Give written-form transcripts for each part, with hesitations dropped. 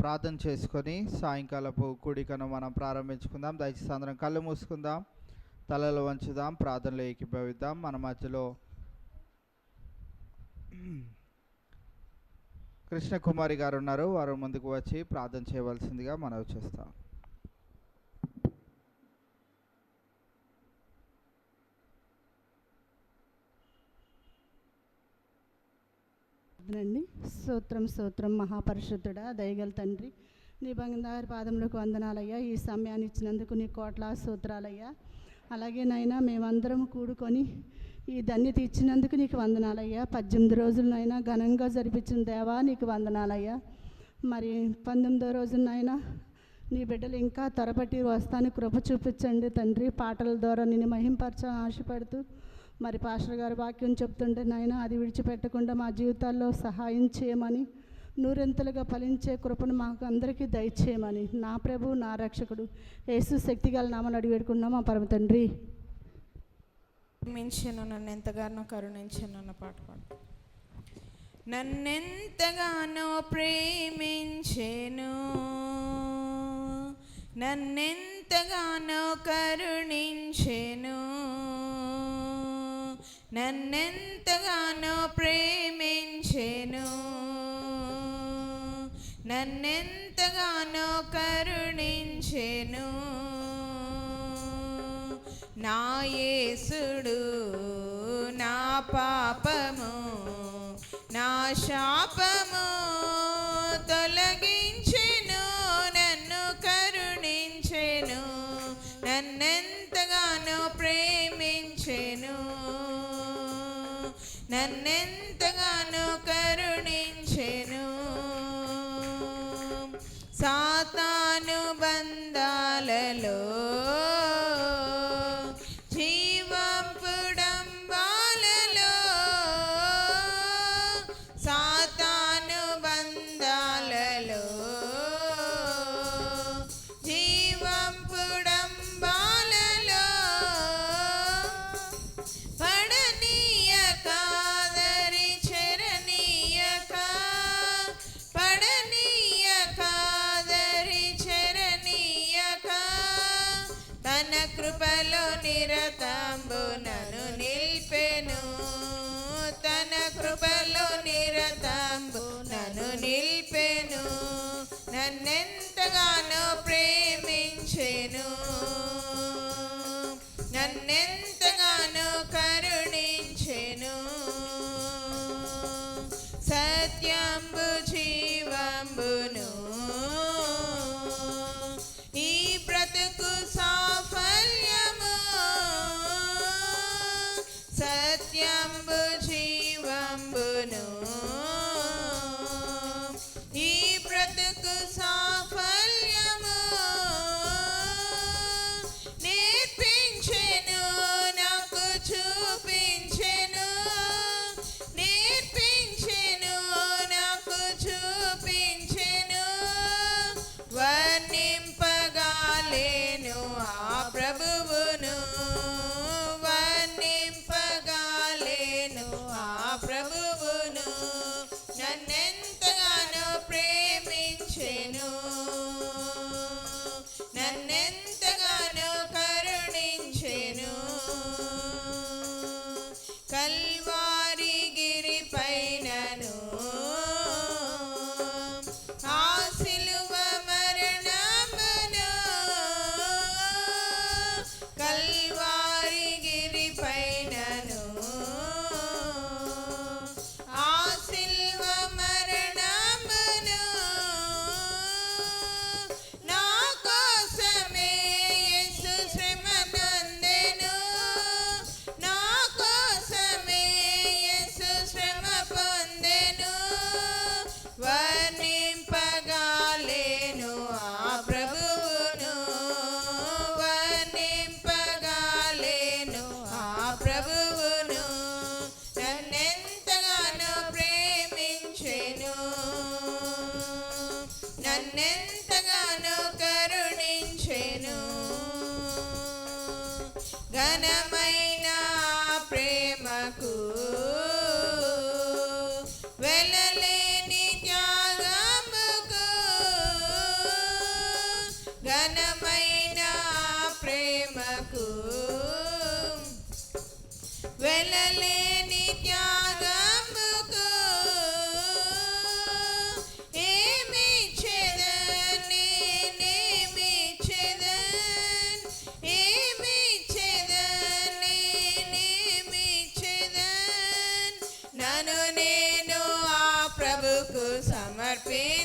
ప్రార్థన చేసుకొని సాయంకాలపు కూడికను మనం ప్రారంభించుకుందాం. దయచేసి అందరం కళ్ళు మూసుకుందాం, తలలు వంచుదాం, ప్రార్థనలో ఏకీభవిద్దాం. మన మధ్యలో కృష్ణకుమారి గారు ఉన్నారు, వారు ముందుకు వచ్చి ప్రార్థన చేయవలసిందిగా మనవి చేస్తాం. నండి స్తోత్రం స్తోత్రం మహాపరిశుద్ధుడా దయగల తండ్రి, నీ బంగారు పాదములకు వందనాలయ్యా. ఈ సమయాన్ని ఇచ్చినందుకు నీ కోట్ల స్తోత్రాలయ్యా. అలాగే నైనా మేమందరం కూడుకొని ఈ ధన్యత ఇచ్చినందుకు నీకు వందనాలయ్యా. 18 రోజులనైనా ఘనంగా జరిపించిన దేవా నీకు వందనాలయ్యా. మరి 19వ రోజునైనా నీ బిడ్డలు ఇంకా త్వరపట్టి వస్తాను కృప చూపించండి తండ్రి. పాటల ద్వారా నిన్ను మహింపరచ ఆశపడుతూ మరి పాస్టర్ గారు వాక్యం చెప్తుంటే నాయన అది విడిచిపెట్టకుండా మా జీవితాల్లో సహాయం చేయమని, నూరెంతలుగా ఫలించే కృపను మాకు అందరికీ దయచేయమని నా ప్రభు నా రక్షకుడు యేసు శక్తిగల నామమున అడిగి వేడుకున్నాం మా పరమ తండ్రి. ప్రేమించెను నన్ను ఎంతగానో కరుణించెను అన్న పాట పాడు. నన్నెంతగానో ప్రేమించెను, నన్నెంతగానో కరుణించెను, నన్నెంతగానో ప్రేమించెను, నన్నెంతగానో కరుణించెను. నా యేసుడు నా పాపము నా శాపము తొలగించెను, నన్ను కరుణించెను, నన్నెంతగానో ప్రేమించెను, నన్నెంతగానో కరుణించెను. సాతాను బంధాలలో జీవంపుడంబాలలో, సాతాను బంధాలలో జీవంపుడంబాలలో పడనీయక దరి చెరనీయక, పడనీయక దరి చెరనీయక, తన కృపలో నిరతంబు నన్ను నిల్పెను, తన కృపలో నిరతంబు నన్ను నిల్పెను, నన్నెంతగానో ప్రేమించెను, నన్నెంతగానో కరుణించెను. సత్యంబు జీవంబును ఈ బ్రతుకు సాఫల్యము, సత్యంబు జీవంబును ఈ బ్రతుకు సాఫల్యము, నేర్పించెను నాకు చూపించెను, నేర్పించెను నాకు చూపించెను, వర్ణింపగాలేను ఆ ప్రభువును, వర్ణింపగాలేను ఆ ప్రభువును, నన్నెంతగానో ప్రేమించెను, నన్నెంతగానో కరుణించెను. కల్వారి గిరి పైనను ఆ సిలువ మరణమును, కల్వారి గిరి పైనను ఆ సిలువ మరణమును, నా కోసమే యేసు శ్రమ నొందెను, నా కోసమే యేసు శ్రమ పొందెను, వర్ణింపగాలేను ఆ ప్రభువును, వర్ణింపగాలేను ఆ ప్రభువును, నన్నెంతగానో ప్రేమించెను, నన్నెంతగానో కరుణించెను. ఘనమైన ప్రేమకు వెలలేని త్యాగముకు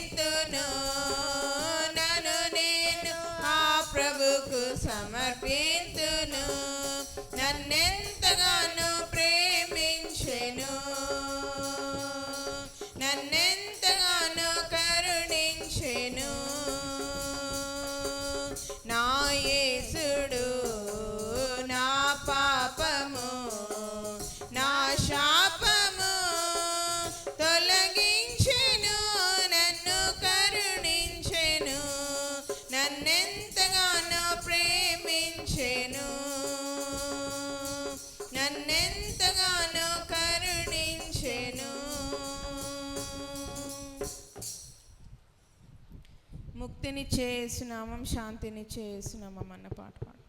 సమర్పింతును నన్ను నేను ఆ ప్రభుకు సమర్పింతును నన్నెంతగానో ప్రేమించెను నన్నెంతగానో కరుణించెను నా యేసుడు నా పాపము నా శాపము తొలగించెను నన్ను కరుణించెను నన్నెంతగానో ప్రేమించెను నన్నెంతగానో కరుణించెను. ముక్తిని చేస్తున్నామం శాంతిని చేస్తున్నామం అన్న పాట పాడు.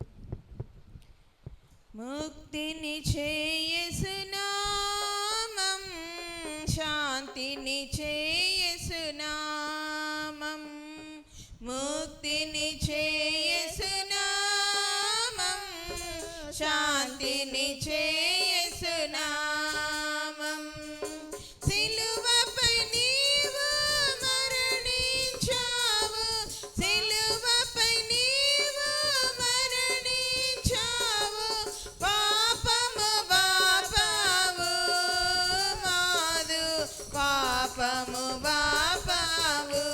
ముక్తిని చేస్తున్నామం శాంతిని చేస్తున్నామం ముక్తిని చేస్తున్నామం శాంతిని చేస్తున్నామం సిలువపై నీవు మరణించావు సిలువపై నీవు మరణించావు పాపము బాపావు మాదు పాపము బాపావు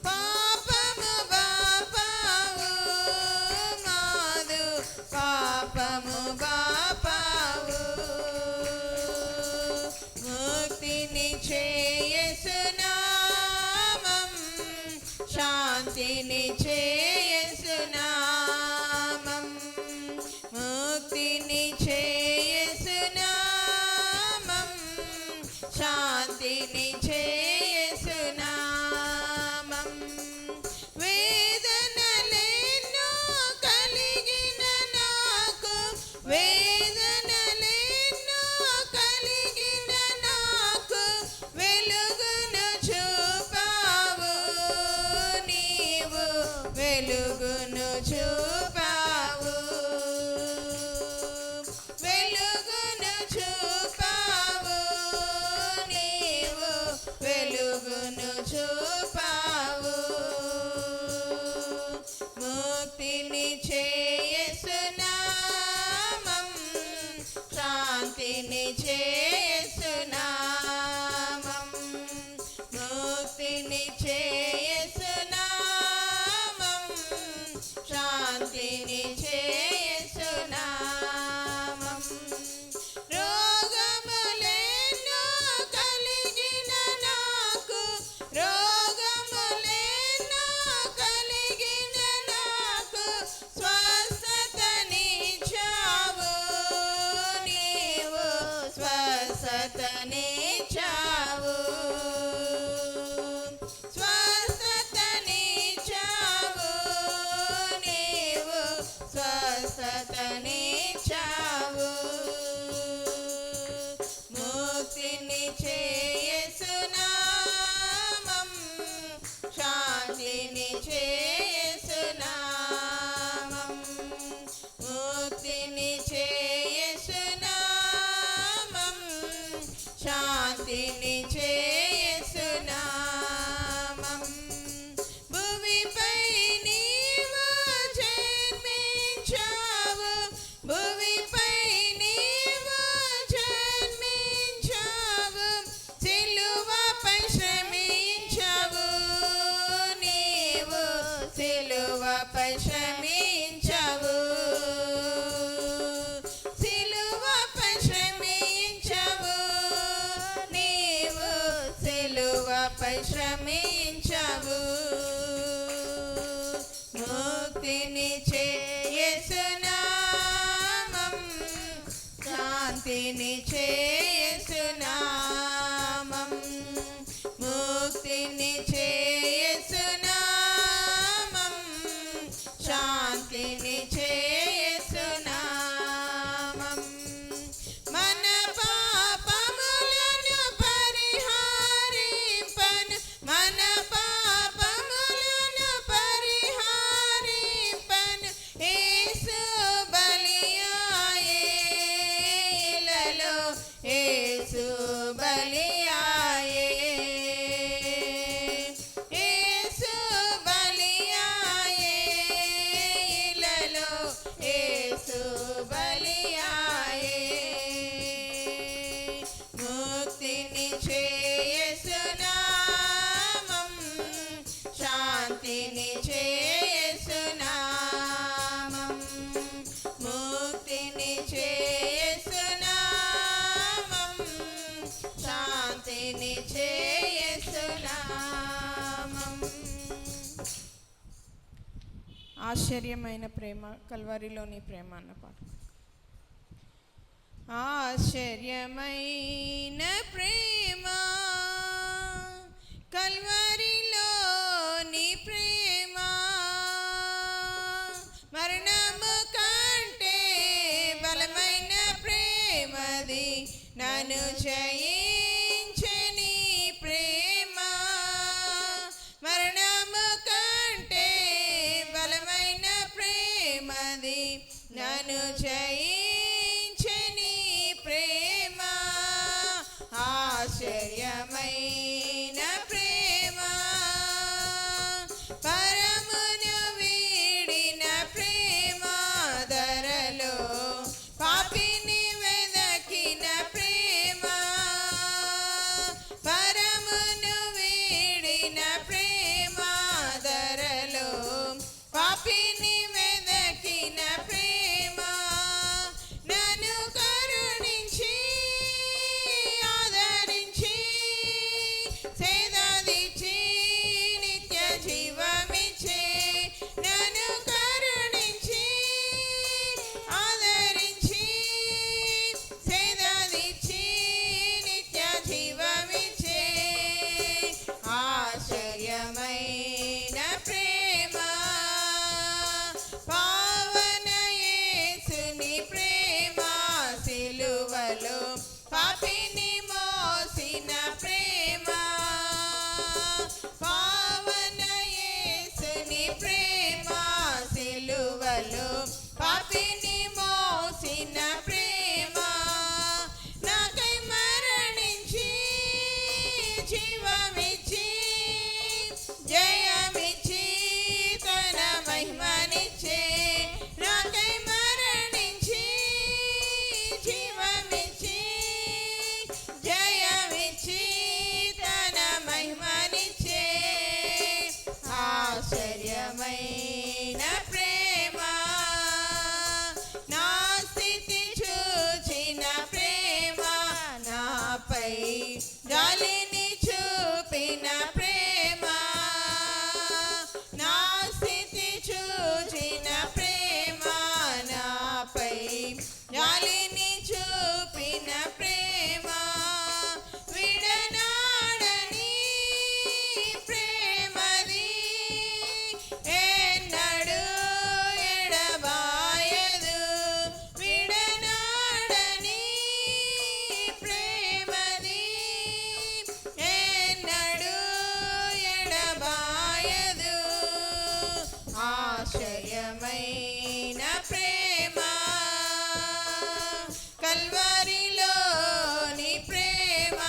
పాపము బాపావు మాదు పాపము బాపావు ముక్తిని చేస్తున్నామం శాంతిని చేస్తున్నామం ముక్తిని చేస్తున్నామం శాంతిని చేస్తున్నామం వేదనలెన్నో కలిగిన నాకు వేదనలెన్నో కలిగిన నాకు వెలుగును చూపావు నీవు వెలుగును చూపావు వెలుగును చూపావు నీవు వెలుగును చూపావు ముక్తిని చేస్తున్నామం శాంతిని చేస్తున్నామం ముక్తిని చేస్తున్నామం శాంతిని చేస్తున్నామం రోగములెన్నో కలిగిన నాకు రోగములెన్నో కలిగిన నాకు స్వస్థతనిచ్చావు నీవు స్వస్థతనిచ్చావు స్వస్థతనిచ్చావు నీవు స్వస్థతనిచ్చావు ముక్తిని చేస్తున్నామం శాంతిని చేస్తున్నామం ముక్తిని చేస్తున్నామం శాంతిని చేస్తున్నామం భూమిపై నీవు జన్మించావు భూమిపై నీవు జన్మించావు సిలువపై శ్రమించావు నీవు సిలువపై శ్రమించావు సిలువపై శ్రమించావు నీవు సిలువపై శ్రమించావు ముక్తిని చేస్తున్నామం శాంతిని చేస్తున్నామం ముక్తిని చేస్తున్నామం శాంతిని చేస్తున్నామం మన పాపములను పరిహారింపను మన పాపములను పరిహారింపను యేసు బలియాయే ఇలలో యేసు బలియాయే ఆశ్చర్యమైన ప్రేమ కల్వరిలోని ప్రేమ అన్న పాట. ఆశ్చర్యమైన ప్రేమ కల్వరిలోని ప్రేమ, మరణము కంటే బలమైన ప్రేమది, నన్ను జయించని ప్రేమ. మరణము కంటే బలమైన ప్రేమది, నన్ను జయించని ప్రేమ. ఆశ్చర్యమైన ప్రేమ, పరమును వీడిన ప్రేమ, ధరలో పాపిని వెదకిన ప్రేమ. పరమును వీడిన ప్రేమ, ధరలో పాపిని వెదకిన ప్రేమ. నన్ను కరుణించి ఆదరించి సేదదీచి నిత్య జీవమిచ్చే. నన్ను కరుణించి ఆదరించి సేదదీచి నిత్య జీవమిచ్చే. ఆశ్చర్యమైన ప్రేమ, పావన యేసుని ప్రేమ, సిలువలో పాపిని మోసిన ప్రేమ. పావన యేసుని ప్రేమ, సిలువలో పాపిని మోసిన ప్రేమ. నాకై మరణించి జీవమిచ్చి జయమిచ్చి తన మహిమనిచ్చే. నాకై మరణించి జీవమిచ్చి జయమిచ్చి తన మహిమనిచ్చే. ఆశ్చర్యమైన ప్రేమ, నా స్థితి చూచిన ప్రేమ, నాపై జాలిని చూపిన ప్రేమ. నా స్థితి చూచిన ప్రేమ, నాపై జాలిని చూపిన ప్రేమ. విడనాడని ప్రేమది, ఎన్నడూ ఎడబాయదు. విడనాడని ప్రేమది, ఎన్నడూ ఎడబాయదు. ఆశ్చర్యమైన ప్రేమ, కల్వరిలోని ప్రేమ,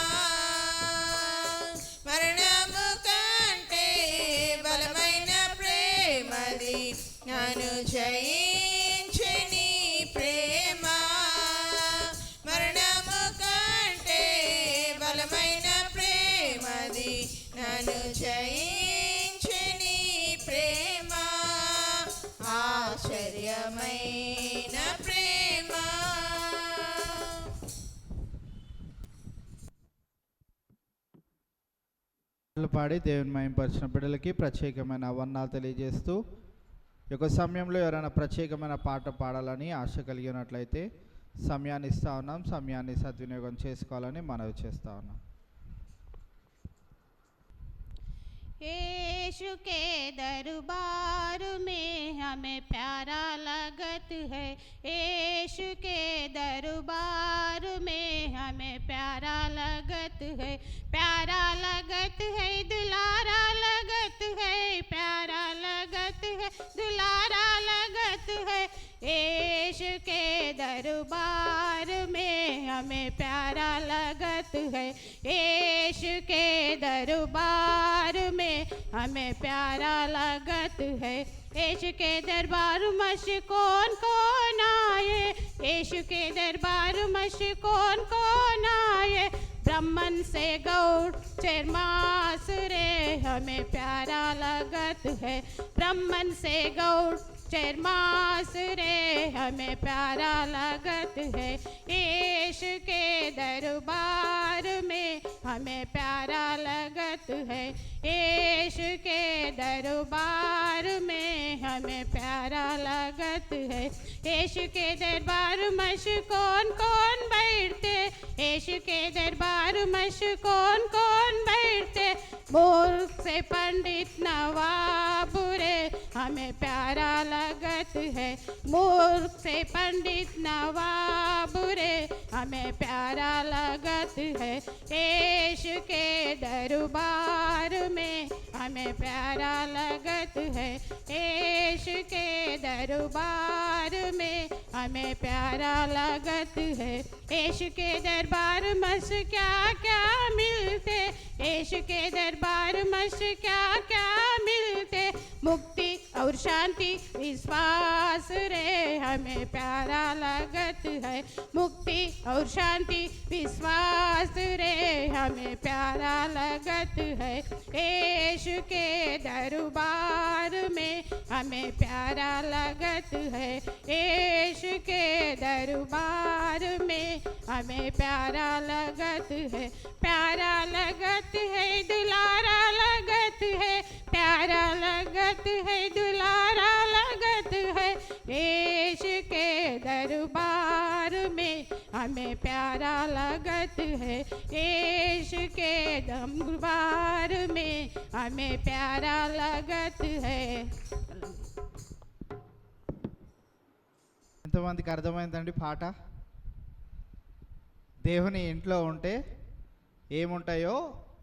మరణము కంటే బలమైన ప్రేమది, నన్ను జయించని ప్రేమ. మరణము కంటే బలమైన ప్రేమది, నన్ను జయించని ప్రేమ. ఆశ్చర్యమైన ప్రేమ. పాడి దేవుని మహింపరిచిన బిడ్డలకి ప్రత్యేకమైన వందనాలు తెలియజేస్తూ, ఈ యొక్క సమయంలో ఎవరైనా ప్రత్యేకమైన పాట పాడాలని ఆశ కలిగి ఉన్నట్లయితే సమయాన్ని ఇస్తా ఉన్నాం. సమయాన్ని సద్వినియోగం చేసుకోవాలని మనవి చేస్తా ఉన్నాం. यीशु के दरबार में हमें प्यारा लगत है, यीशु के दरबार में हमें प्यारा लगत है, प्यारा लगत है, दुलारा लगत है, प्यारा लगत है, दुलारा लगत है। यीशु के दरबार में हमें प्यारा लगत है, यीशु के दरबार में हमें प्यारा लगत है। यीशु के दरबार मश कौन कौन आए, यीशु के दरबार मश कौन कौन आए, ब्राह्मण से गौड़ चरमासुरे हमें प्यारा लगत है, ब्राह्मण से गौड़ चरमास रे हमें प्यारा लगत है यीशु के दरबार में हमें प्यारा लगत है यीशु के दरबार में हमें प्यारा लगत है यीशु के दरबार मश कौन कौन बैठते यीशु के दरबार मश कौन कौन बैठते मूर्ख से पंडित नवाब रे हमें प्यारा लगत है मूर्ख से पंडित नवाब रे हमें प्यारा लगत है यीशु के दरबार में हमें प्यारा लगत है यीशु के दरबार में हमें प्यारा लगत है यीशु के दरबार मस क्या क्या मिलते यीशु के दरबार मस क्या क्या मिलते मुक्ति और शांति विश्वास रे हमें प्यारा लगत है मुक्ति और शांति विश्वास रे हमें प्यारा लगत है यीशु के दरबार में हमें प्यारा लगत है यीशु के दरबार में हमें प्यारा लगत है प्यारा लगत है दुलारा लगत है प्यारा लगत है दुलारा लगत है यीशु के दरबार में हमें प्यारा लगत है यीशु के दरबार में हमें प्यारा लगत है ఎంతమందికి అర్థమైందండి పాట? దేవుని ఇంట్లో ఉంటే ఏముంటాయో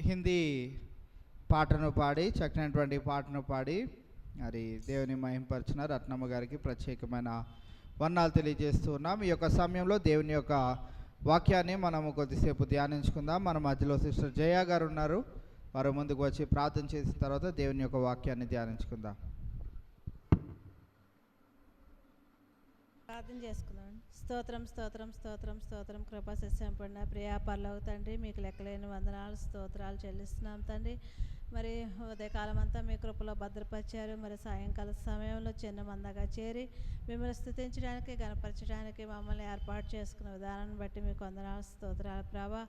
హిందీ పాటను పాడి చక్కనటువంటి పాటను పాడి మరి దేవుని మహింపరిచిన రత్నమ్మ గారికి ప్రత్యేకమైన వందనాలు తెలియజేస్తూ ఉన్నాం. ఈ యొక్క సమయంలో దేవుని యొక్క వాక్యాన్ని మనము కొద్దిసేపు ధ్యానించుకుందాం. మన మధ్యలో సిస్టర్ జయ గారు ఉన్నారు. వారు ముందుకు వచ్చి ప్రార్థన చేసిన తర్వాత దేవుని యొక్క వాక్యాన్ని ధ్యానించుకుందాం. ప్రార్థన చేసుకుందాం. స్తోత్రం స్తోత్రం స్తోత్రం స్తోత్రం కృపా సత్యం పడిన ప్రియా పర్లోక తండ్రి మీకు లెక్కలేని వందనాలు స్తోత్రాలు చెల్లిస్తున్నాం తండ్రి. మరి ఉదయకాలం అంతా మీ కృపలో భద్రపరిచారు. మరి సాయంకాల సమయంలో చిన్న మందగా చేరి మిమ్మల్ని స్తుతించడానికి గణపరచడానికి మమ్మల్ని ఏర్పాటు చేసుకున్న విధానాన్ని బట్టి మీకు వందనాలు స్తోత్రాలు ప్రభా.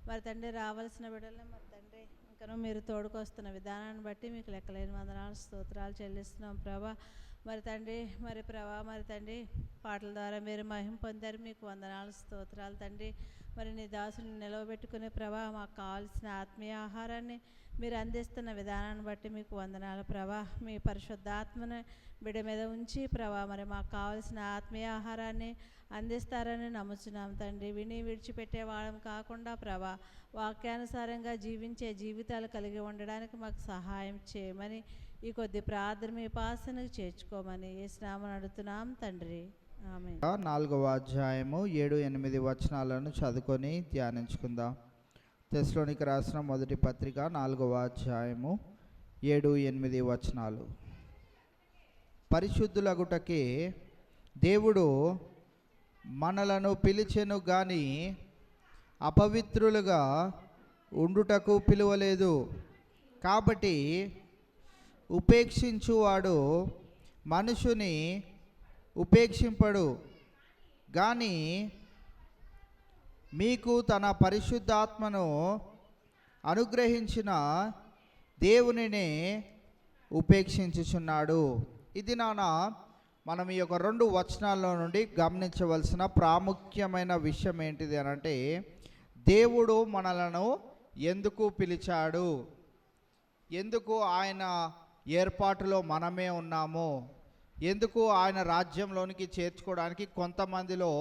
మరి తండ్రి రావాల్సిన బిడ్డలను మరి తండ్రి ఇంకనూ మీరు తోడుకొస్తున్న విధానాన్ని బట్టి మీకు లెక్కలేని వందనాలు స్తోత్రాలు చెల్లిస్తున్నాం ప్రభా. మరి తండ్రి మరి ప్రభా మరి తండ్రి పాటల ద్వారా మీరు మహిమ పొందారు మీకు వందనాలు స్తోత్రాలు తండ్రి. మరి నీ దాసుని నిలవబెట్టుకునే ప్రభా మాకు కావాల్సిన ఆత్మీయ ఆహారాన్ని మీరు అందిస్తున్న విధానాన్ని బట్టి మీకు వందనాలు ప్రభా. మీ పరిశుద్ధాత్మను బిడ్డ మీద ఉంచి ప్రభా మరి మాకు కావాల్సిన ఆత్మీయ ఆహారాన్ని అందిస్తారని నమ్ముచున్నాం తండ్రి. విని విడిచిపెట్టే వాళ్ళం కాకుండా ప్రభా వాక్యానుసారంగా జీవించే జీవితాలు కలిగి ఉండడానికి మాకు సహాయం చేయమని ఈ కొద్ది ప్రార్థన మీ పాసనకు చేర్చుకోమని యేసు నామమున అడుగుతున్నాం తండ్రి, ఆమేన్. 4వ అధ్యాయము 7-8 వచనాలను చదువుకొని ధ్యానించుకుందాం. తెస్సలోనికి రాసిన మొదటి పత్రిక 4వ అధ్యాయము 7-8 వచనాలు. పరిశుద్ధులగుటకే దేవుడు మనలను పిలిచెను గాని అపవిత్రులుగా ఉండుటకు పిలువలేదు. కాబట్టి ఉపేక్షించువాడు మనుషుని ఉపేక్షింపడు కానీ మీకు తన పరిశుద్ధాత్మను అనుగ్రహించిన దేవునినే ఉపేక్షించుచున్నాడు. ఇది మనం ఈ యొక్క 2 వచనాల్లో నుండి గమనించవలసిన ప్రాముఖ్యమైన విషయం ఏంటిది అని అంటే, దేవుడు మనలను ఎందుకు పిలిచాడు, ఎందుకు ఆయన ఏర్పాటులో మనమే ఉన్నాము, ఎందుకు ఆయన రాజ్యంలోనికి చేర్చుకోవడానికి కొంతమందిలో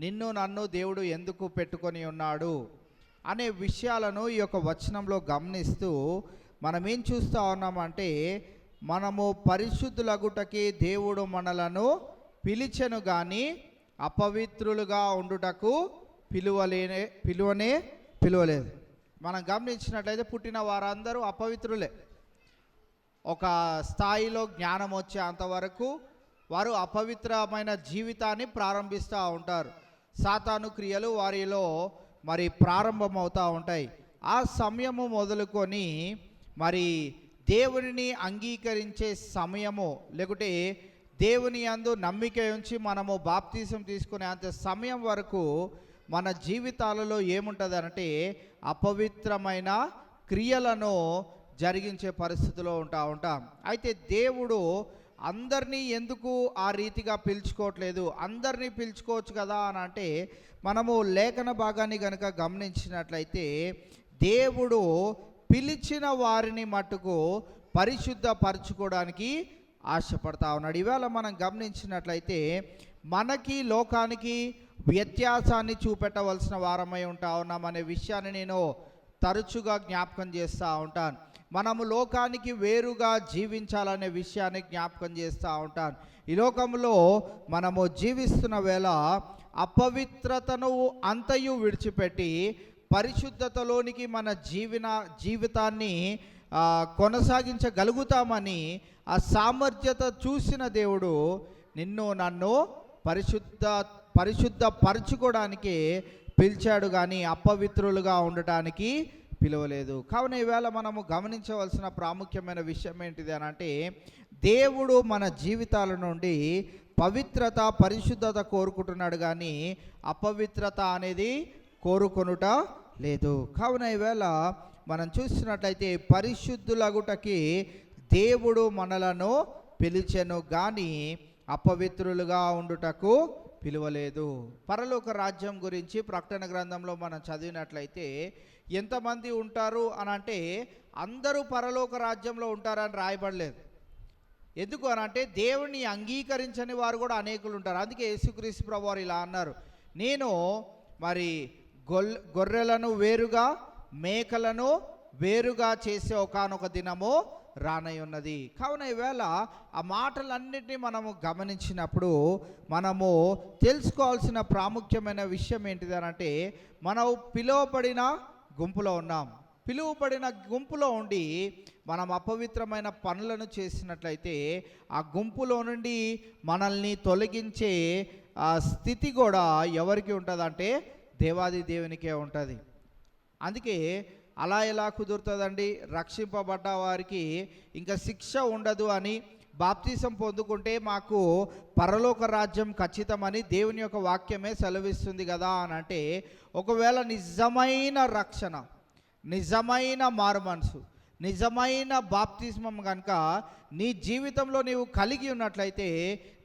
నిన్ను నన్ను దేవుడు ఎందుకు పెట్టుకొని ఉన్నాడు అనే విషయాలను ఈ యొక్క వచనంలో గమనిస్తూ మనం ఏం చూస్తూ ఉన్నామంటే, మనము పరిశుద్ధులగుటకి దేవుడు మనలను పిలిచెను కానీ అపవిత్రులుగా ఉండుటకు పిలువలేదు. మనం గమనించినట్లయితే పుట్టిన వారందరూ అపవిత్రులే. ఒక స్థాయిలో జ్ఞానం వచ్చే అంతవరకు వారు అపవిత్రమైన జీవితాన్ని ప్రారంభిస్తూ ఉంటారు. సాతాను క్రియలు వారిలో మరి ప్రారంభమవుతూ ఉంటాయి. ఆ సమయము మొదలుకొని మరి దేవునిని అంగీకరించే సమయము లేకుంటే దేవుని యందు నమ్మిక ఉంచి మనము బాప్తీసం తీసుకునే అంత సమయం వరకు మన జీవితాలలో ఏముంటుంది అంటే అపవిత్రమైన క్రియలను జరిగించే పరిస్థితిలో ఉంటాం. అయితే దేవుడు అందరినీ ఎందుకు ఆ రీతిగా పిలుచుకోవట్లేదు? అందరినీ పిలుచుకోవచ్చు కదా అని అంటే, మనము లేఖన భాగాన్ని కనుక గమనించినట్లయితే దేవుడు పిలిచిన వారిని మట్టుకు పరిశుద్ధపరచుకోవడానికి ఆశపడతా ఉన్నాడు. ఇవాళ మనం గమనించినట్లయితే మనకి లోకానికి వ్యత్యాసాన్ని చూపెట్టవలసిన వారమై ఉంటా ఉన్నాం అనే విషయాన్ని నేను తరచుగా జ్ఞాపకం చేస్తూ ఉంటాను. మనము లోకానికి వేరుగా జీవించాలనే విషయాన్ని జ్ఞాపకం చేస్తూ ఉంటాను. ఈ లోకంలో మనము జీవిస్తున్న వేళ అపవిత్రతను అంతయు విడిచిపెట్టి పరిశుద్ధతలోనికి మన జీవితాన్ని కొనసాగించగలుగుతామని ఆ సామర్థ్యత చూసిన దేవుడు నిన్ను నన్ను పరిశుద్ధపరచుకోవడానికి పిలిచాడు, కానీ అపవిత్రులుగా ఉండటానికి పిలవలేదు. కావున ఈవేళ మనము గమనించవలసిన ప్రాముఖ్యమైన విషయం ఏంటిది అని అంటే, దేవుడు మన జీవితాల నుండి పవిత్రత పరిశుద్ధత కోరుకుంటున్నాడు, కానీ అపవిత్రత అనేది కోరుకొనుట లేదు. కావున ఈవేళ మనం చూసినట్లయితే పరిశుద్ధులగుటకి దేవుడు మనలను పిలిచెను, కానీ అపవిత్రులుగా ఉండుటకు పిలువలేదు. పరలోక రాజ్యం గురించి ప్రకటన గ్రంథంలో మనం చదివినట్లయితే ఎంతమంది ఉంటారు అని అంటే, అందరూ పరలోక రాజ్యంలో ఉంటారని రాయబడలేదు. ఎందుకు అని అంటే, దేవుణ్ణి అంగీకరించని వారు కూడా అనేకులు ఉంటారు. అందుకే యేసుక్రీస్తు ప్రభువారు ఇలా అన్నారు, నేను మరి గొర్రెలను వేరుగా మేకలను వేరుగా చేసే ఒకానొక దినము రానై ఉన్నది. కావున ఈవేళ ఆ మాటలన్నింటినీ మనము గమనించినప్పుడు మనము తెలుసుకోవాల్సిన ప్రాముఖ్యమైన విషయం ఏంటిది అని అంటే, మనం పిలువబడిన గుంపులో ఉన్నాం. పిలువబడిన గుంపులో ఉండి మనం అపవిత్రమైన పనులను చేసినట్లయితే ఆ గుంపులో నుండి మనల్ని తొలగించే ఆ స్థితి కూడా ఎవరికి ఉంటుందంటే దేవాది దేవునికే ఉంటుంది. అందుకే అలా ఎలా కుదురుతుందండి? రక్షింపబడ్డ వారికి ఇంకా శిక్ష ఉండదు అని, బాప్తిసం పొందుకుంటే మాకు పరలోక రాజ్యం ఖచ్చితమని దేవుని యొక్క వాక్యమే సెలవిస్తుంది కదా అని అంటే, ఒకవేళ నిజమైన రక్షణ, నిజమైన మారుమనసు, నిజమైన బాప్తిస్మం కనుక నీ జీవితంలో నీవు కలిగి ఉన్నట్లయితే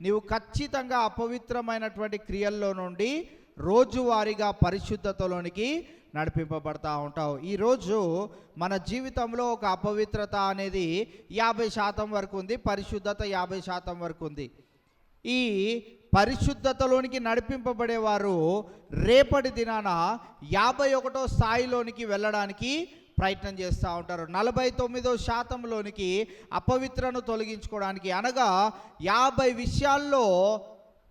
నీవు ఖచ్చితంగా అపవిత్రమైనటువంటి క్రియల్లో నుండి రోజువారీగా పరిశుద్ధతలోనికి నడిపింపబడతా ఉంటావు. ఈరోజు మన జీవితంలో ఒక అపవిత్రత అనేది 50% వరకు ఉంది, పరిశుద్ధత 50% వరకు ఉంది. ఈ పరిశుద్ధతలోనికి నడిపింపబడేవారు రేపటి దినాన 51వ స్థాయిలోనికి వెళ్ళడానికి ప్రయత్నం చేస్తూ ఉంటారు. 49% అపవిత్రను తొలగించుకోవడానికి, అనగా 50 విషయాల్లో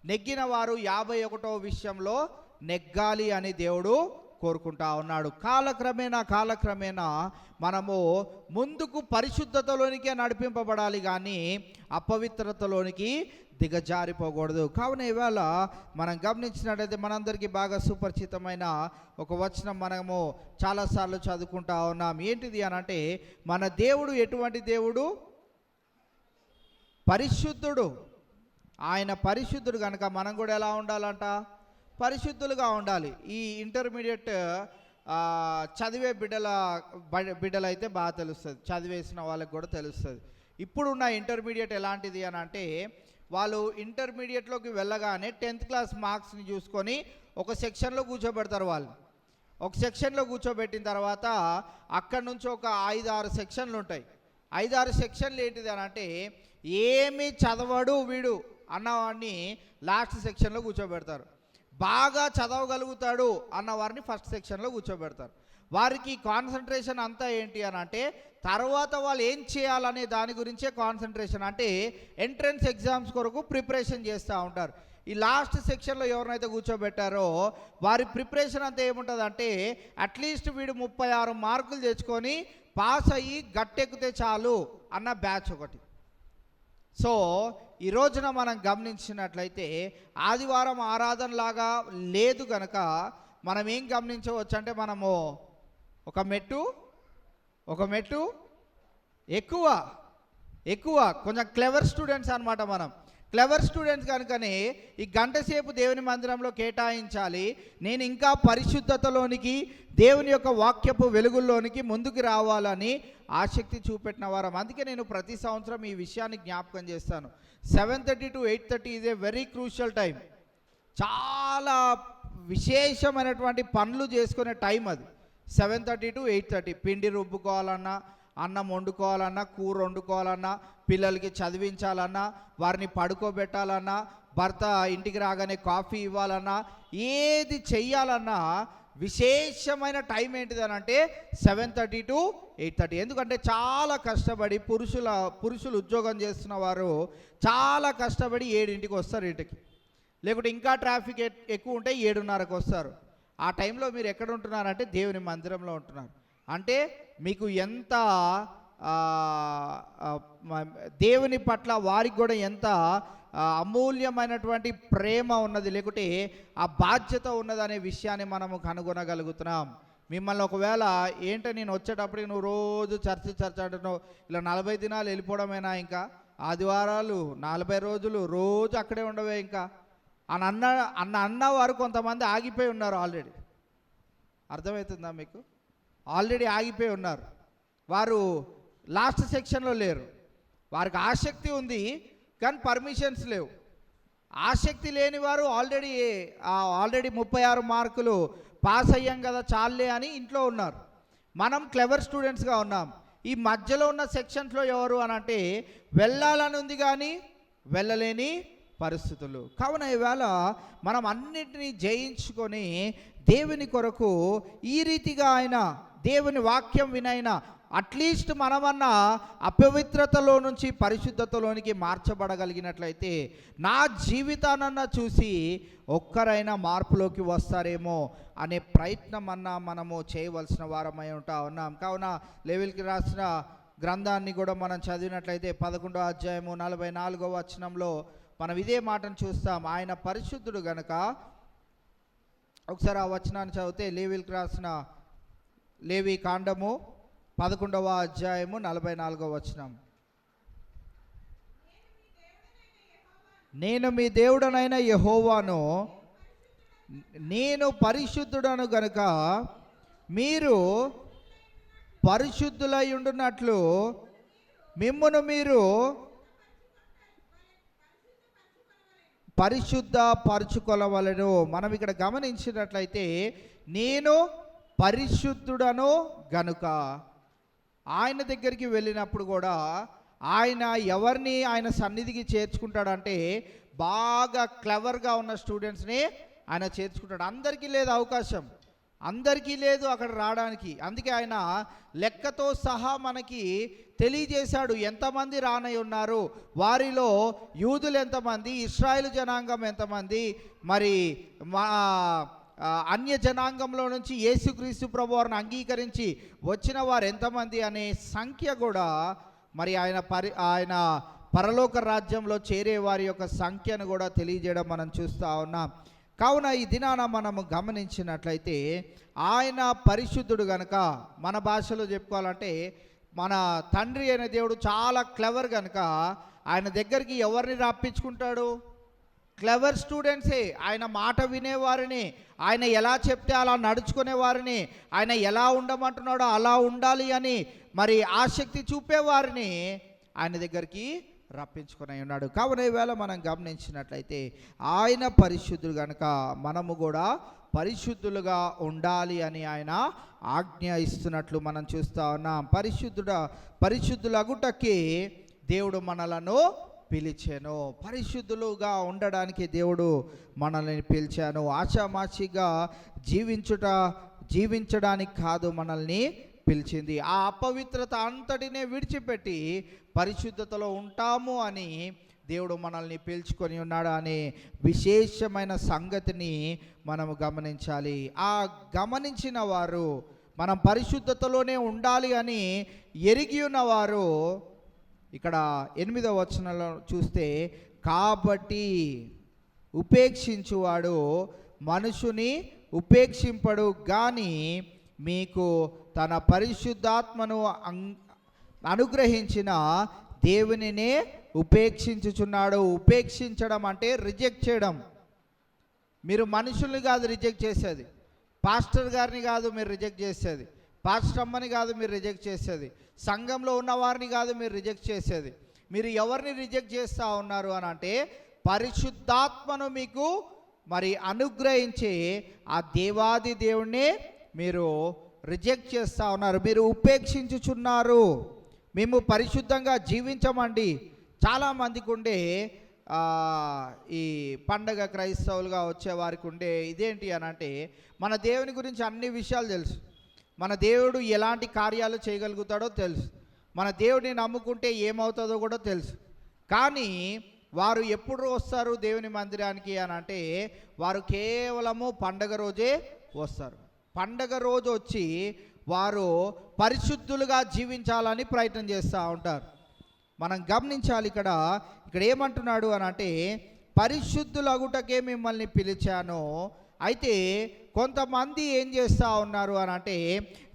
నెగ్గిన వారు 51వ విషయంలో నెగ్గాలి అని దేవుడు కోరుకుంటా ఉన్నాడు. కాలక్రమేణా మనము ముందుకు పరిశుద్ధతలోనికే నడిపింపబడాలి, కానీ అపవిత్రతలోనికి దిగజారిపోకూడదు. కావున ఇవాళ మనం గమనించినట్లయితే మనందరికీ బాగా సుపరిచితమైన ఒక వచనం మనము చాలాసార్లు చదువుకుంటా ఉన్నాం. ఏంటిది అని అంటే, మన దేవుడు ఎటువంటి దేవుడు? పరిశుద్ధుడు. ఆయన పరిశుద్ధుడు కనుక మనం కూడా ఎలా ఉండాలంట? పరిశుద్ధులుగా ఉండాలి. ఈ ఇంటర్మీడియట్ చదివే బిడ్డలు అయితే బాగా తెలుస్తుంది, చదివేసిన వాళ్ళకి కూడా తెలుస్తుంది. ఇప్పుడున్న ఇంటర్మీడియట్ ఎలాంటిది అని అంటే, వాళ్ళు ఇంటర్మీడియట్లోకి వెళ్ళగానే 10th క్లాస్ మార్క్స్ని చూసుకొని ఒక సెక్షన్లో కూర్చోబెడతారు. వాళ్ళు ఒక సెక్షన్లో కూర్చోబెట్టిన తర్వాత అక్కడి నుంచి ఒక 5-6 సెక్షన్లు ఉంటాయి. 5-6 సెక్షన్లు ఏంటిది అని అంటే, ఏమి చదవడు వీడు అన్నవాడిని లాస్ట్ సెక్షన్లో కూర్చోబెడతారు. బాగా చదవగలుగుతాడు అన్నవారిని ఫస్ట్ సెక్షన్లో కూర్చోబెడతారు. వారికి కాన్సన్ట్రేషన్ అంతా ఏంటి అని అంటే, తర్వాత వాళ్ళు ఏం చేయాలనే దాని గురించే కాన్సన్ట్రేషన్. అంటే ఎంట్రన్స్ ఎగ్జామ్స్ కొరకు ప్రిపరేషన్ చేస్తూ ఉంటారు. ఈ లాస్ట్ సెక్షన్లో ఎవరినైతే కూర్చోబెట్టారో వారి ప్రిపరేషన్ అంతా ఏముంటుంది అంటే, అట్లీస్ట్ వీడు 36 మార్కులు తెచ్చుకొని పాస్ అయ్యి గట్టెక్కితే చాలు అన్న బ్యాచ్ ఒకటి. సో ఈ రోజున మనం గమనించినట్లయితే ఆదివారం ఆరాధనలాగా లేదు కనుక మనం ఏం గమనించవచ్చు అంటే, మనము ఒక మెట్టు ఎక్కువ కొంచెం క్లెవర్ స్టూడెంట్స్ అనమాట. మనం క్లెవర్ స్టూడెంట్స్ కనుకనే ఈ గంట సేపు దేవుని మందిరంలో కేటాయించాలి, నేను ఇంకా పరిశుద్ధతలోనికి దేవుని యొక్క వాక్యపు వెలుగుల్లోనికి ముందుకు రావాలని ఆసక్తి చూపెట్టిన వారం. అందుకే నేను ప్రతి సంవత్సరం ఈ విషయాన్ని జ్ఞాపకం చేస్తాను. 7:30 to 8:30 is a very crucial time. చాలా విశేషమైనటువంటి పనులు చేసుకునే టైం అది. 7:30 to 8:30 పిండి రుబ్బుకోవాలన్నా, అన్నం వండుకోవాలన్నా, కూర వండుకోవాలన్నా, పిల్లలకి చదివించాలన్నా, వారిని పడుకోబెట్టాలన్నా, భర్త ఇంటికి రాగానే కాఫీ ఇవ్వాలన్నా, ఏది చెయ్యాలన్నా విశేషమైన టైం ఏంటిది అని అంటే 7:30 to 8:30. ఎందుకంటే చాలా కష్టపడి పురుషులు ఉద్యోగం చేస్తున్న వారు చాలా కష్టపడి 7ంటికి వస్తారు ఇంటికి. లేకుంటే ఇంకా ట్రాఫిక్ ఎక్కువ ఉంటే 7:30కి వస్తారు. ఆ టైంలో మీరు ఎక్కడ ఉంటున్నారంటే దేవుని మందిరంలో ఉంటున్నారు. అంటే మీకు ఎంత దేవుని పట్ల వారికి కూడా ఎంత అమూల్యమైనటువంటి ప్రేమ ఉన్నది, లేకుంటే ఆ బాధ్యత ఉన్నదనే విషయాన్ని మనము కనుగొనగలుగుతున్నాం. మిమ్మల్ని ఒకవేళ ఏంటో నేను వచ్చేటప్పటికి నువ్వు రోజు చర్చ అంటున్నావు, ఇలా 40 దినాలు వెళ్ళిపోవడమేనా, ఇంకా ఆదివారాలు 40 రోజులు రోజు అక్కడే ఉండవే ఇంకా అన్నవారు కొంతమంది ఆగిపోయి ఉన్నారు ఆల్రెడీ. అర్థమవుతుందా మీకు? ఆల్రెడీ ఆగిపోయి ఉన్నారు. వారు లాస్ట్ సెక్షన్లో లేరు. వారికి ఆసక్తి ఉంది కానీ పర్మిషన్స్ లేవు. ఆసక్తి లేని వారు ఆల్రెడీ 36 మార్కులు పాస్ అయ్యాం కదా చాలే అని ఇంట్లో ఉన్నారు. మనం క్లెవర్ స్టూడెంట్స్గా ఉన్నాం. ఈ మధ్యలో ఉన్న సెక్షన్స్లో ఎవరు అని అంటే వెళ్ళాలని ఉంది కానీ వెళ్ళలేని పరిస్థితులు. కావున ఈవేళ మనం అన్నిటినీ జయించుకొని దేవుని కొరకు ఈ రీతిగా ఆయన దేవుని వాక్యం వినైనా అట్లీస్ట్ మనమన్నా అపవిత్రతలో నుంచి పరిశుద్ధతలోనికి మార్చబడగలిగినట్లయితే నా జీవితానన్నా చూసి ఒక్కరైనా మార్పులోకి వస్తారేమో అనే ప్రయత్నం అన్నా మనము చేయవలసిన వారమై ఉన్నాం. కావున లేవీయులకు రాసిన గ్రంథాన్ని కూడా మనం చదివినట్లయితే 11వ అధ్యాయము 44వ వచనంలో మనం ఇదే మాటను చూస్తాం. ఆయన పరిశుద్ధుడు గనక, ఒకసారి ఆ వచనాన్ని చదివితే లేవీయులకు రాసిన లేవి కాండము 11వ అధ్యాయము 44వ వచనం. నేను మీ దేవుడనైన యెహోవాను, నేను పరిశుద్ధుడను గనుక మీరు పరిశుద్ధులై ఉండునట్లు మిమ్మును మీరు పరిశుద్ధ పరుచుకొనవలెను. మనం ఇక్కడ గమనించినట్లయితే నేను పరిశుద్ధుడను గనుక, ఆయన దగ్గరికి వెళ్ళినప్పుడు కూడా ఆయన ఎవరిని ఆయన సన్నిధికి చేర్చుకుంటాడంటే బాగా క్లెవర్గా ఉన్న స్టూడెంట్స్ని ఆయన చేర్చుకుంటాడు. అందరికీ లేదు అవకాశం, అందరికీ లేదు అక్కడ రావడానికి. అందుకే ఆయన లెక్కతో సహా మనకి తెలియజేశాడు ఎంతమంది రానై ఉన్నారు, వారిలో యూదులు ఎంతమంది, ఇశ్రాయేలు జనాంగం ఎంతమంది, మరి అన్య జనాంగంలో నుంచి యేసుక్రీస్తు ప్రభువారిని అంగీకరించి వచ్చిన వారు ఎంతమంది అనే సంఖ్య కూడా మరి ఆయన పరలోక రాజ్యంలో చేరే వారి యొక్క సంఖ్యను కూడా తెలియజేయడం మనం చూస్తూ ఉన్నాం. కావున ఈ దినాన మనము గమనించినట్లయితే ఆయన పరిశుద్ధుడు గనుక, మన భాషలో చెప్పుకోవాలంటే మన తండ్రి అయిన దేవుడు చాలా క్లెవర్ గనుక ఆయన దగ్గరికి ఎవరిని రప్పించుకుంటాడు? క్లెవర్ స్టూడెంట్సే. ఆయన మాట వినేవారిని, ఆయన ఎలా చెప్తే అలా నడుచుకునే వారిని, ఆయన ఎలా ఉండమంటున్నాడో అలా ఉండాలి అని మరి ఆసక్తి చూపేవారిని ఆయన దగ్గరికి రప్పించుకొని ఉన్నాడు. కావున ఈవేళ మనం గమనించినట్లయితే ఆయన పరిశుద్ధుడు కనుక మనము కూడా పరిశుద్ధులుగా ఉండాలి అని ఆయన ఆజ్ఞ ఇస్తున్నట్లు మనం చూస్తూ ఉన్నాం. పరిశుద్ధులగుటకి దేవుడు మనలను పిలిచాను. పరిశుద్ధులుగా ఉండడానికి దేవుడు మనల్ని పిలిచాను. ఆషామాషిగా జీవించడానికి కాదు మనల్ని పిలిచింది. ఆ అపవిత్రత అంతటినే విడిచిపెట్టి పరిశుద్ధతలో ఉంటాము అని దేవుడు మనల్ని పిలుచుకొని ఉన్నాడు అనే విశేషమైన సంగతిని మనము గమనించాలి. ఆ గమనించిన వారు మనం పరిశుద్ధతలోనే ఉండాలి అని ఎరిగి ఉన్నవారు ఇక్కడ 8వ వచనంలో చూస్తే, కాబట్టి ఉపేక్షించువాడు మనుషుని ఉపేక్షింపడు గాని మీకు తన పరిశుద్ధాత్మను అనుగ్రహించిన దేవునినే ఉపేక్షించుచున్నాడు. ఉపేక్షించడం అంటే రిజెక్ట్ చేయడం. మీరు మనుషుల్ని కాదు రిజెక్ట్ చేసేది, పాస్టర్ గారిని కాదు మీరు రిజెక్ట్ చేసేది, పాస్టర్ అమ్మని కాదు మీరు రిజెక్ట్ చేసేది, సంఘంలో ఉన్న వారిని కాదు మీరు రిజెక్ట్ చేసేది. మీరు ఎవరిని రిజెక్ట్ చేస్తూ ఉన్నారు అని అంటే పరిశుద్ధాత్మను మీకు మరి అనుగ్రహించి ఆ దేవాది దేవుణ్ణి మీరు రిజెక్ట్ చేస్తూ ఉన్నారు, మీరు ఉపేక్షించుచున్నారు. మేము పరిశుద్ధంగా జీవించమండి. చాలామందికి ఉండే ఈ పండగ క్రైస్తవులుగా వచ్చే వారికి ఉండే ఇదేంటి అని అంటే మన దేవుని గురించి అన్ని విషయాలు తెలుసు, మన దేవుడు ఎలాంటి కార్యాలు చేయగలుగుతాడో తెలుసు, మన దేవుడిని నమ్ముకుంటే ఏమవుతుందో కూడా తెలుసు. కానీ వారు ఎప్పుడు వస్తారు దేవుని మందిరానికి అని అంటే వారు కేవలము పండగ రోజే వస్తారు. పండగ రోజు వచ్చి వారు పరిశుద్ధులుగా జీవించాలని ప్రయత్నం చేస్తూ ఉంటారు. మనం గమనించాలి, ఇక్కడ ఏమంటున్నాడు అని అంటే పరిశుద్ధులగుటకే మిమ్మల్ని పిలిచాను. అయితే కొంతమంది ఏం చేస్తూ ఉన్నారు అని అంటే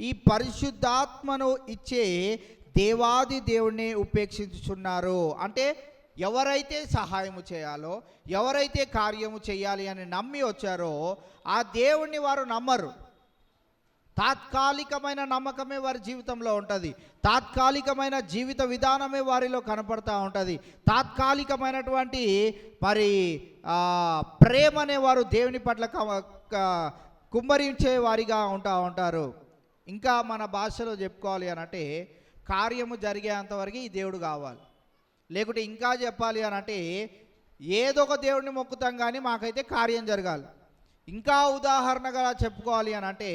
ఈ పరిశుద్ధాత్మను ఇచ్చే దేవాది దేవుణ్ణి ఉపేక్షించుచున్నారు. అంటే ఎవరైతే సహాయము చేయాలో, ఎవరైతే కార్యము చేయాలి అని నమ్మి వచ్చారో ఆ దేవుణ్ణి వారు నమ్మరు. తాత్కాలికమైన నమ్మకమే వారి జీవితంలో ఉంటుంది, తాత్కాలికమైన జీవిత విధానమే వారిలో కనపడతా ఉంటుంది, తాత్కాలికమైనటువంటి మరి ప్రేమనే వారు దేవుని పట్ల కుమ్మరించే వారిగా ఉంటారు. ఇంకా మన భాషలో చెప్పుకోవాలి అని అంటే కార్యము జరిగేంతవరకు ఈ దేవుడు కావాలి, లేకుంటే ఇంకా చెప్పాలి అని అంటే ఏదో ఒక దేవుడిని మొక్కుతాం కానీ మాకైతే కార్యం జరగాలి. ఇంకా ఉదాహరణగా చెప్పుకోవాలి అని అంటే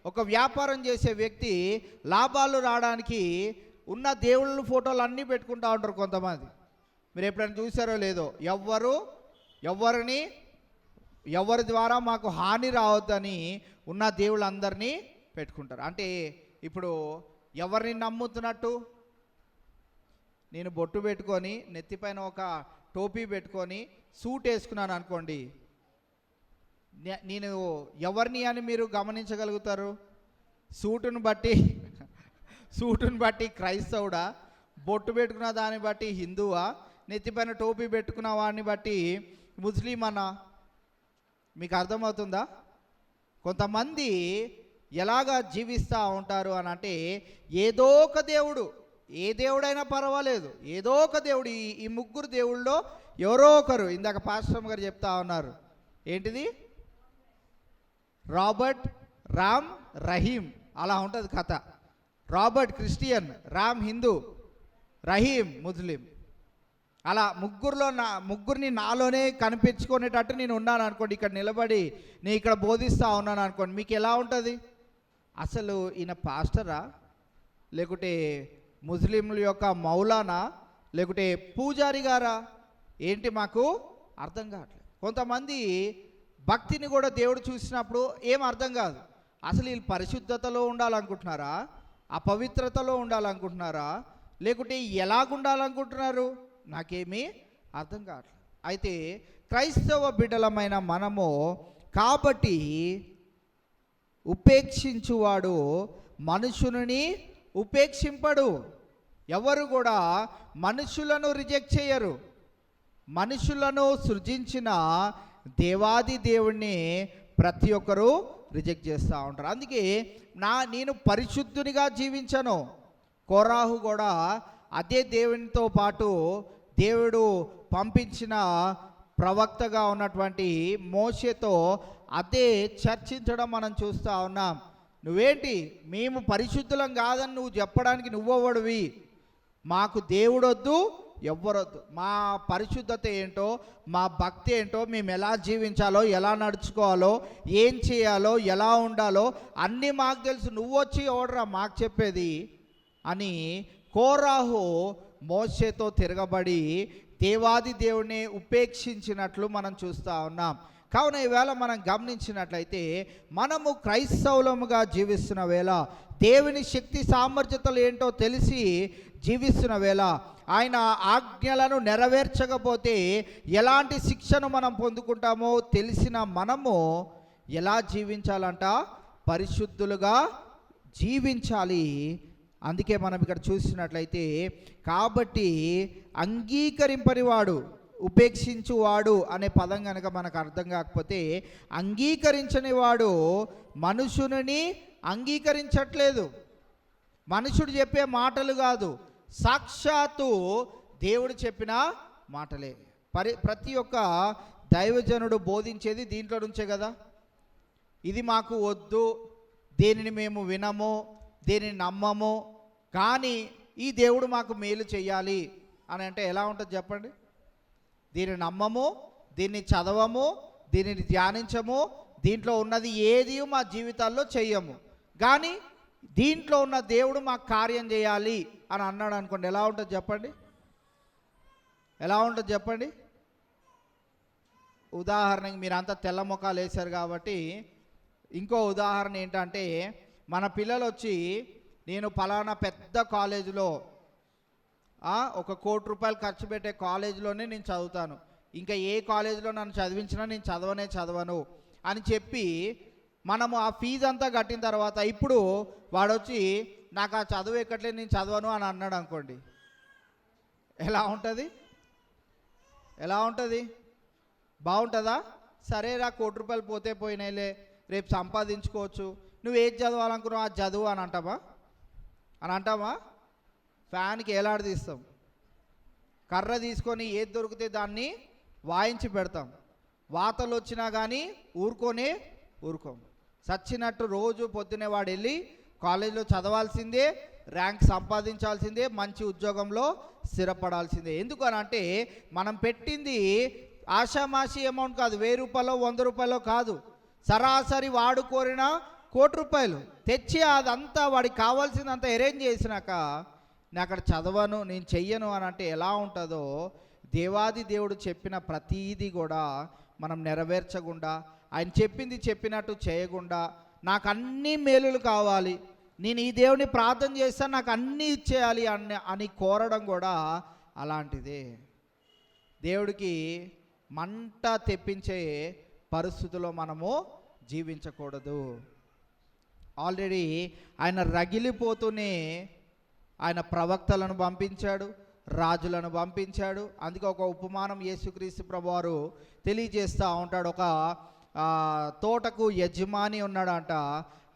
ఒక వ్యాపారం చేసే వ్యక్తి లాభాలు రావడానికి ఉన్న దేవుళ్ళ ఫోటోలు అన్నీ పెట్టుకుంటూ ఉంటారు కొంతమంది. మీరు ఎప్పుడైనా చూసారో లేదో, ఎవరి ద్వారా మాకు హాని రావద్దని ఉన్న దేవుళ్ళందరినీ పెట్టుకుంటారు. అంటే ఇప్పుడు ఎవరిని నమ్ముతున్నట్టు? నేను బొట్టు పెట్టుకొని నెత్తిపైన ఒక టోపీ పెట్టుకొని సూట్ వేసుకున్నాను అనుకోండి, నేను ఎవరిని అని మీరు గమనించగలుగుతారు? సూటును బట్టి క్రైస్తవుడా, బొట్టు పెట్టుకున్న దాన్ని బట్టి హిందువా, నెత్తిపైన టోపీ పెట్టుకున్న వాడిని బట్టి ముస్లిం అన్నా? మీకు అర్థమవుతుందా? కొంతమంది ఎలాగా జీవిస్తూ ఉంటారు అని అంటే ఏదో ఒక దేవుడు, ఏ దేవుడైనా పర్వాలేదు, ఏదో ఒక దేవుడు. ఈ ముగ్గురు దేవుళ్ళలో ఎవరో ఒకరు, ఇందాక పాస్టర్ గారు చెప్తా ఉన్నారు, ఏంటిది రాబర్ట్, రామ్, రహీం, అలా ఉంటుంది కథ. రాబర్ట్ క్రిస్టియన్, రామ్ హిందూ, రహీం ముస్లిం. అలా ముగ్గురిని నాలోనే కనిపించుకునేటట్టు నేను ఉన్నాను అనుకోండి, ఇక్కడ నిలబడి నేను ఇక్కడ బోధిస్తూ ఉన్నాను అనుకోండి, మీకు ఎలా ఉంటుంది? అసలు ఈయన పాస్టరా, లేకుంటే ముస్లింల యొక్క మౌలానా, లేకుంటే పూజారి గారా, ఏంటి మాకు అర్థం కావట్లేదు. కొంతమంది భక్తిని కూడా దేవుడు చూసినప్పుడు ఏం అర్థం కాదు. అసలు వీళ్ళు పరిశుద్ధతలో ఉండాలనుకుంటున్నారా, అపవిత్రతలో ఉండాలనుకుంటున్నారా, లేకుంటే ఎలాగుండాలనుకుంటున్నారు? నాకేమీ అర్థం కావట్లేదు. అయితే క్రైస్తవ బిడ్డలమైన మనము కాబట్టి ఉపేక్షించువాడు మనుషుని ఉపేక్షింపడు. ఎవరు కూడా మనుషులను రిజెక్ట్ చేయరు. మనుషులను సృజించిన దేవాది దేవుణ్ణి ప్రతి ఒక్కరూ రిజెక్ట్ చేస్తూ ఉంటారు. అందుకే నేను పరిశుద్ధునిగా జీవించను. కోరాహు కూడా అదే దేవునితో పాటు దేవుడు పంపించిన ప్రవక్తగా ఉన్నటువంటి మోషేతో అదే చర్చించడం మనం చూస్తూ ఉన్నాం. నువ్వేంటి, మేము పరిశుద్ధులం కాదని నువ్వు చెప్పడానికి నువ్వెవడివి? మాకు దేవుడొద్దు, ఎవ్వరొద్దు. మా పరిశుద్ధత ఏంటో, మా భక్తి ఏంటో, మేము ఎలా జీవించాలో, ఎలా నడుచుకోవాలో, ఏం చేయాలో, ఎలా ఉండాలో అన్నీ మాకు తెలుసు. నువ్వు వచ్చి ఎవడరా మాకు చెప్పేది అని కోరాహు మోషేతో తిరగబడి దేవాది దేవుణ్ణి ఉపేక్షించినట్లు మనం చూస్తూ ఉన్నాం. కావున ఈవేళ మనం గమనించినట్లయితే మనము క్రైస్తవులముగా జీవిస్తున్న వేళ, దేవుని శక్తి సామర్థ్యతలు ఏంటో తెలిసి జీవిస్తున్న వేళ, ఆయన ఆజ్ఞలను నెరవేర్చకపోతే ఎలాంటి శిక్షను మనం పొందుకుంటామో తెలిసిన మనము ఎలా జీవించాలంట? పరిశుద్ధులుగా జీవించాలి. అందుకే మనం ఇక్కడ చూసినట్లయితే, కాబట్టి అంగీకరింపని వాడు, ఉపేక్షించువాడు అనే పదం కనుక మనకు అర్థం కాకపోతే, అంగీకరించని వాడు మనుషుని అంగీకరించట్లేదు. మనుషుడు చెప్పే మాటలు కాదు, సాక్షాత్తు దేవుడు చెప్పిన మాటలే. ప్రతి ఒక్క దైవజనుడు బోధించేది దీంట్లో నుంచే కదా. ఇది మాకు వద్దు, దేనిని మేము వినము, దేనిని నమ్మము, కానీ ఈ దేవుడు మాకు మేలు చేయాలి అని అంటే ఎలా ఉంటుంది చెప్పండి? దీన్ని నమ్మము, దీన్ని చదవము, దీనిని ధ్యానించము, దీంట్లో ఉన్నది ఏది మా జీవితాల్లో చెయ్యము, కానీ దీంట్లో ఉన్న దేవుడు మాకు కార్యం చేయాలి అని అన్నాడు అనుకోండి, ఎలా ఉంటుంది చెప్పండి? ఎలా ఉంటుంది చెప్పండి? ఉదాహరణకి మీరంతా తెల్ల ముఖాలు వేశారు కాబట్టి ఇంకో ఉదాహరణ ఏంటంటే, మన పిల్లలు వచ్చి నేను ఫలానా పెద్ద కాలేజీలో 1 కోటి రూపాయలు ఖర్చు పెట్టే కాలేజీలోనే నేను చదువుతాను, ఇంకా ఏ కాలేజీలో నన్ను చదివించినా నేను చదవను అని చెప్పి మనము ఆ ఫీజు అంతా కట్టిన తర్వాత ఇప్పుడు వాడు వచ్చి నాకు ఆ చదువు ఎక్కట్లేదు, నేను చదవను అని అన్నాడు అనుకోండి, ఎలా ఉంటుంది? ఎలా ఉంటుంది? బాగుంటుందా? సరేరా, 1 కోటి రూపాయలు పోతే పోయినాయిలే, రేపు సంపాదించుకోవచ్చు, నువ్వు ఏది చదవాలనుకున్నావు అది చదువు అని అంటామా? ఫ్యాన్కి ఏలాడదీస్తాం, కర్ర తీసుకొని ఏది దొరికితే దాన్ని వాయించి పెడతాం. వాతలు వచ్చినా కానీ ఊరుకోం. సచ్చినట్టు రోజు పొద్దునే వాడు వెళ్ళి కాలేజీలో చదవాల్సిందే, ర్యాంక్ సంపాదించాల్సిందే, మంచి ఉద్యోగంలో స్థిరపడాల్సిందే. ఎందుకు అని అంటే, మనం పెట్టింది ఆషామాషి అమౌంట్ కాదు, 1000 రూపాయలు 100 రూపాయలు కాదు, సరాసరి వాడు కోరిన 1 కోటి రూపాయలు తెచ్చి అదంతా వాడికి కావాల్సిందంతా అరేంజ్ చేసినాక నేను అక్కడ చదవను, నేను చెయ్యను అని అంటే ఎలా ఉంటుందో, దేవాది దేవుడు చెప్పిన ప్రతీది కూడా మనం నెరవేర్చకుండా, ఆయన చెప్పింది చెప్పినట్టు చేయకుండా, నాకు అన్ని మేలులు కావాలి, నేను ఈ దేవుని ప్రార్థన చేస్తాను, నాకు అన్నీ ఇచ్చేయాలి అని కోరడం కూడా అలాంటిదే. దేవుడికి మంట తెప్పించే పరిస్థితుల్లో మనము జీవించకూడదు. ఆల్రెడీ ఆయన రగిలిపోతూనే ఆయన ప్రవక్తలను పంపించాడు, రాజులను పంపించాడు. అందుకే ఒక ఉపమానం యేసుక్రీస్తు ప్రభువారు తెలియజేస్తూ ఉంటాడు. ఒక తోటకు యజమాని ఉన్నాడంట.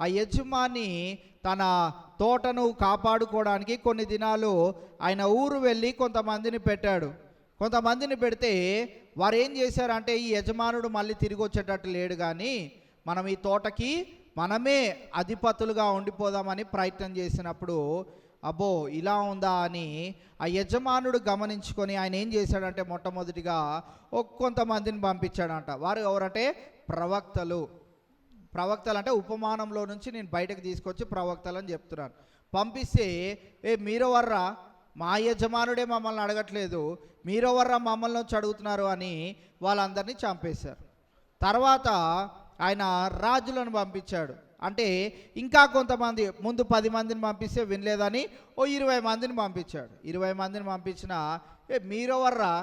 ఆ యజమాని తన తోటను కాపాడుకోవడానికి కొన్ని దినాలు ఆయన ఊరు వెళ్ళి కొంతమందిని పెట్టాడు. కొంతమందిని పెడితే వారు ఏం చేశారంటే, ఈ యజమానుడు మళ్ళీ తిరిగి వచ్చేటట్టు లేడు, కానీ మనం ఈ తోటకి మనమే అధిపతులుగా ఉండిపోదామని ప్రయత్నం చేసినప్పుడు, అబ్బో ఇలా ఉందా అని ఆ యజమానుడు గమనించుకొని ఆయన ఏం చేశాడంటే, మొట్టమొదటిగా కొంతమందిని పంపించాడంట. వారు ఎవరంటే ప్రవక్తలు అంటే ఉపమానంలో నుంచి నేను బయటకు తీసుకొచ్చి ప్రవక్తలు అని చెప్తున్నాను. పంపిస్తే, మీరెవర్రా, మా యజమానుడే మమ్మల్ని అడగట్లేదు, మీరెవర్రా మమ్మల్ని వచ్చి అడుగుతున్నారు అని వాళ్ళందరినీ చంపేశారు. తర్వాత ఆయన రాజులను పంపించాడు. అంటే ఇంకా కొంతమంది, ముందు 10 మందిని పంపిస్తే వినలేదని 20 మందిని పంపించాడు. 20 మందిని పంపించిన, మీరెవర్రా,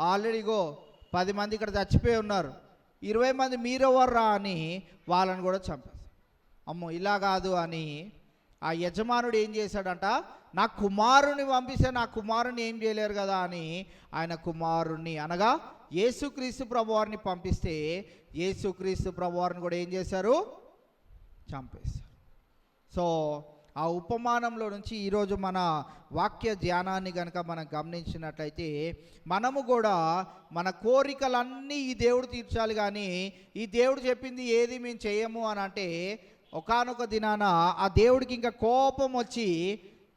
ఆల్రెడీగో 10 మంది ఇక్కడ చచ్చిపోయి ఉన్నారు, 20 మంది మీరెవర్రా అని వాళ్ళని కూడా చంపేశారు. అమ్మో ఇలా కాదు అని ఆ యజమానుడు ఏం చేశాడంట, నా కుమారుని పంపిస్తే నా కుమారుని ఏం చేయలేరు కదా అని ఆయన కుమారుణ్ణి, అనగా యేసుక్రీస్తు ప్రభువారిని పంపిస్తే యేసుక్రీస్తు ప్రభువారిని కూడా ఏం చేశారు, చంపేశారు. సో ఆ ఉపమానంలో నుంచి ఈరోజు మన వాక్య ధ్యానాన్ని కనుక మనం గమనించినట్లయితే, మనము కూడా మన కోరికలన్నీ ఈ దేవుడు తీర్చాలి, కానీ ఈ దేవుడు చెప్పింది ఏది మేము చేయము అని అంటే, ఒకానొక దినాన ఆ దేవుడికి ఇంకా కోపం వచ్చి,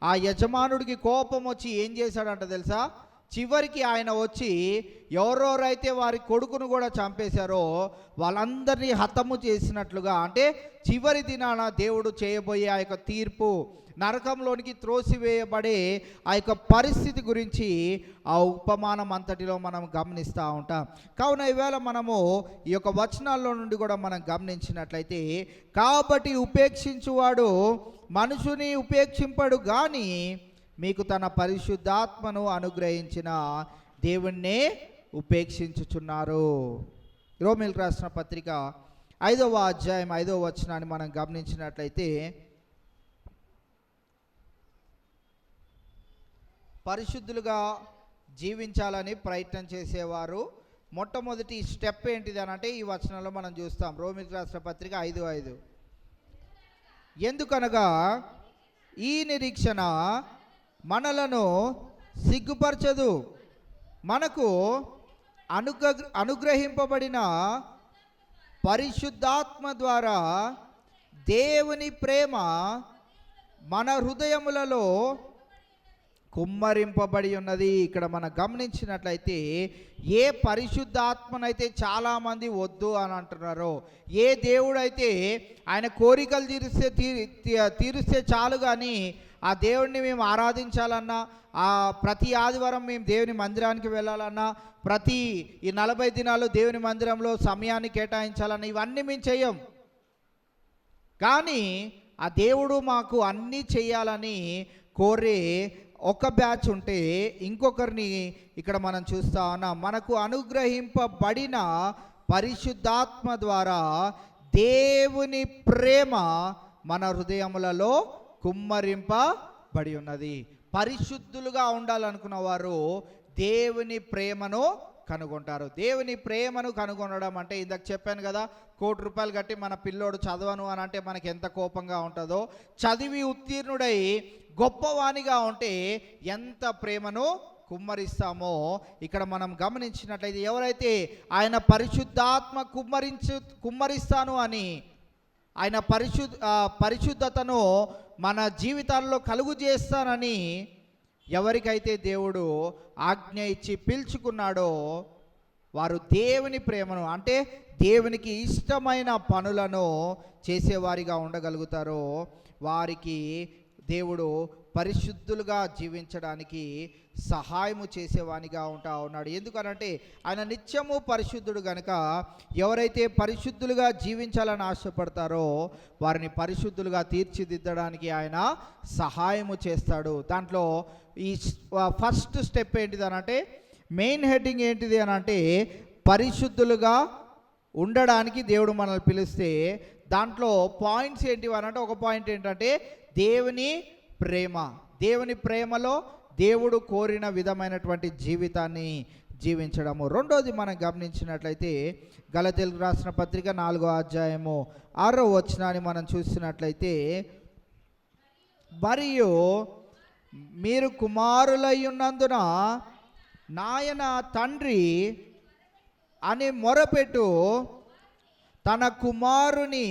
ఆ యజమానుడికి కోపం వచ్చి ఏం చేశాడంట తెలుసా? చివరికి ఆయన వచ్చి ఎవరెవరైతే వారి కొడుకును కూడా చంపేశారో వాళ్ళందరినీ హతము చేసినట్లుగా, అంటే చివరి దినాన దేవుడు చేయబోయే ఆ యొక్క తీర్పు, నరకంలోనికి త్రోసివేయబడే ఆ యొక్క పరిస్థితి గురించి ఆ ఉపమానం అంతటిలో మనం గమనిస్తూ ఉంటాం. కావున ఈవేళ మనము ఈ యొక్క వచనాల్లో నుండి కూడా మనం గమనించినట్లయితే, కాబట్టి ఉపేక్షించువాడు మనుషుని ఉపేక్షింపడు, కానీ మీకు తన పరిశుద్ధాత్మను అనుగ్రహించిన దేవుణ్ణే ఉపేక్షించుచున్నారు. రోమీయులకు రాసిన పత్రిక 5వ అధ్యాయం 5వ వచనాన్ని మనం గమనించినట్లయితే, పరిశుద్ధులుగా జీవించాలని ప్రయత్నం చేసేవారు మొట్టమొదటి స్టెప్ ఏంటిది అని అంటే ఈ వచనంలో మనం చూస్తాం. రోమిలకు రాసిన పత్రిక 5:5. ఎందుకనగా ఈ నిరీక్షణ మనలను సిగ్గుపరచదు, మనకు అనుగ్రహింపబడిన పరిశుద్ధాత్మ ద్వారా దేవుని ప్రేమ మన హృదయములలో కుమ్మరింపబడి ఉన్నది. ఇక్కడ మనం గమనించినట్లయితే ఏ పరిశుద్ధాత్మనైతే చాలామంది వద్దు అని అంటున్నారో, ఏ దేవుడైతే ఆయన కోరికలు తీరుస్తే చాలు కానీ ఆ దేవుడిని మేము ఆరాధించాలన్నా, ఆ ప్రతి ఆదివారం మేము దేవుని మందిరానికి వెళ్ళాలన్నా, ప్రతి ఈ 40 దినాలు దేవుని మందిరంలో సమయాన్ని కేటాయించాలన్నా ఇవన్నీ మేము చెయ్యం. కానీ ఆ దేవుడు మాకు అన్నీ చేయాలని కోరే ఒక బ్యాచ్ ఉంటే ఇంకొకరిని ఇక్కడ మనం చూస్తా ఉన్నాం. మనకు అనుగ్రహింపబడిన పరిశుద్ధాత్మ ద్వారా దేవుని ప్రేమ మన హృదయములలో కుమ్మరింపబడి ఉన్నది. పరిశుద్ధులుగా ఉండాలనుకున్న వారు దేవుని ప్రేమను కనుగొంటారు. దేవుని ప్రేమను కనుగొనడం అంటే ఇందాక చెప్పాను కదా, ₹1,00,00,000 కట్టి మన పిల్లోడు చదవను అని అంటే మనకి ఎంత కోపంగా ఉంటుందో, చదివి ఉత్తీర్ణుడై గొప్పవానిగా ఉంటే ఎంత ప్రేమను కుమ్మరిస్తామో ఇక్కడ మనం గమనించినట్లయితే, ఎవరైతే ఆయన పరిశుద్ధాత్మ కుమ్మరిస్తాను అని ఆయన పరిశుద్ధతను మన జీవితాల్లో కలుగు చేస్తానని ఎవరికైతే దేవుడు ఆజ్ఞ ఇచ్చి పిలుచుకున్నాడో వారు దేవుని ప్రేమను అంటే దేవునికి ఇష్టమైన పనులను చేసేవారిగా ఉండగలుగుతారో వారికి దేవుడు పరిశుద్ధులుగా జీవించడానికి సహాయము చేసేవానిగా ఉంటా ఉన్నాడు. ఎందుకనంటే ఆయన నిత్యము పరిశుద్ధుడు గనుక ఎవరైతే పరిశుద్ధులుగా జీవించాలని ఆశపడతారో వారిని పరిశుద్ధులుగా తీర్చిదిద్దడానికి ఆయన సహాయము చేస్తాడు. దాంట్లో ఈ ఫస్ట్ స్టెప్ ఏంటిది అనంటే, మెయిన్ హెడ్డింగ్ ఏంటిది అనంటే, పరిశుద్ధులుగా ఉండడానికి దేవుడు మనల్ని పిలిస్తే దాంట్లో పాయింట్స్ ఏంటివి అనంటే, ఒక పాయింట్ ఏంటంటే దేవుని ప్రేమ. దేవుని ప్రేమలో దేవుడు కోరిన విధమైనటువంటి జీవితాన్ని జీవించడము. రెండోది మనం గమనించినట్లయితే గలతీయులకు రాసిన పత్రిక 4వ అధ్యాయము 6వ వచనాన్ని మనం చూసినట్లయితే, మరియు మీరు కుమారులై ఉన్నందున నాయన తండ్రి అని మొరపెట్టు తన కుమారుని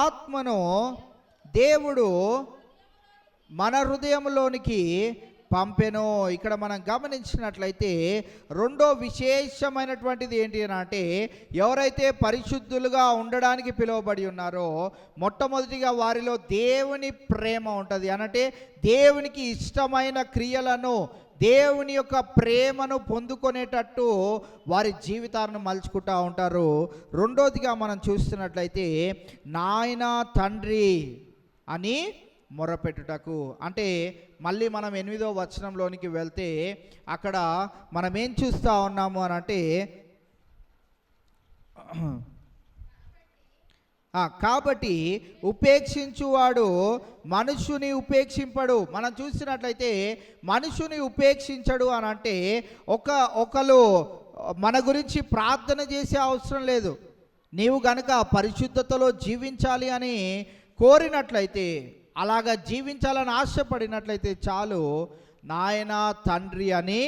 ఆత్మను దేవుడు మన హృదయంలోనికి పంపెను. ఇక్కడ మనం గమనించినట్లయితే రెండో విశేషమైనటువంటిది ఏంటి అని అంటే, ఎవరైతే పరిశుద్ధులుగా ఉండడానికి పిలువబడి ఉన్నారో మొట్టమొదటిగా వారిలో దేవుని ప్రేమ ఉంటుంది. అనంటే దేవునికి ఇష్టమైన క్రియలను, దేవుని యొక్క ప్రేమను పొందుకునేటట్టు వారి జీవితాలను మలుచుకుంటూ ఉంటారు. రెండోదిగా మనం చూస్తున్నట్లయితే నాయన తండ్రి అని మొరపెట్టుటకు, అంటే మళ్ళీ మనం 8వ వచనంలోనికి వెళ్తే అక్కడ మనం ఏం చూస్తూ ఉన్నాము అని అంటే, కాబట్టి ఉపేక్షించువాడు మనుషుని ఉపేక్షింపడు. మనం చూసినట్లయితే మనుషుని ఉపేక్షించడు అని అంటే ఒకరు మన గురించి ప్రార్థన చేసే అవసరం లేదు. నీవు గనక పరిశుద్ధతలో జీవించాలి అని కోరినట్లయితే, అలాగా జీవించాలని ఆశపడినట్లయితే చాలు, నాయన తండ్రి అని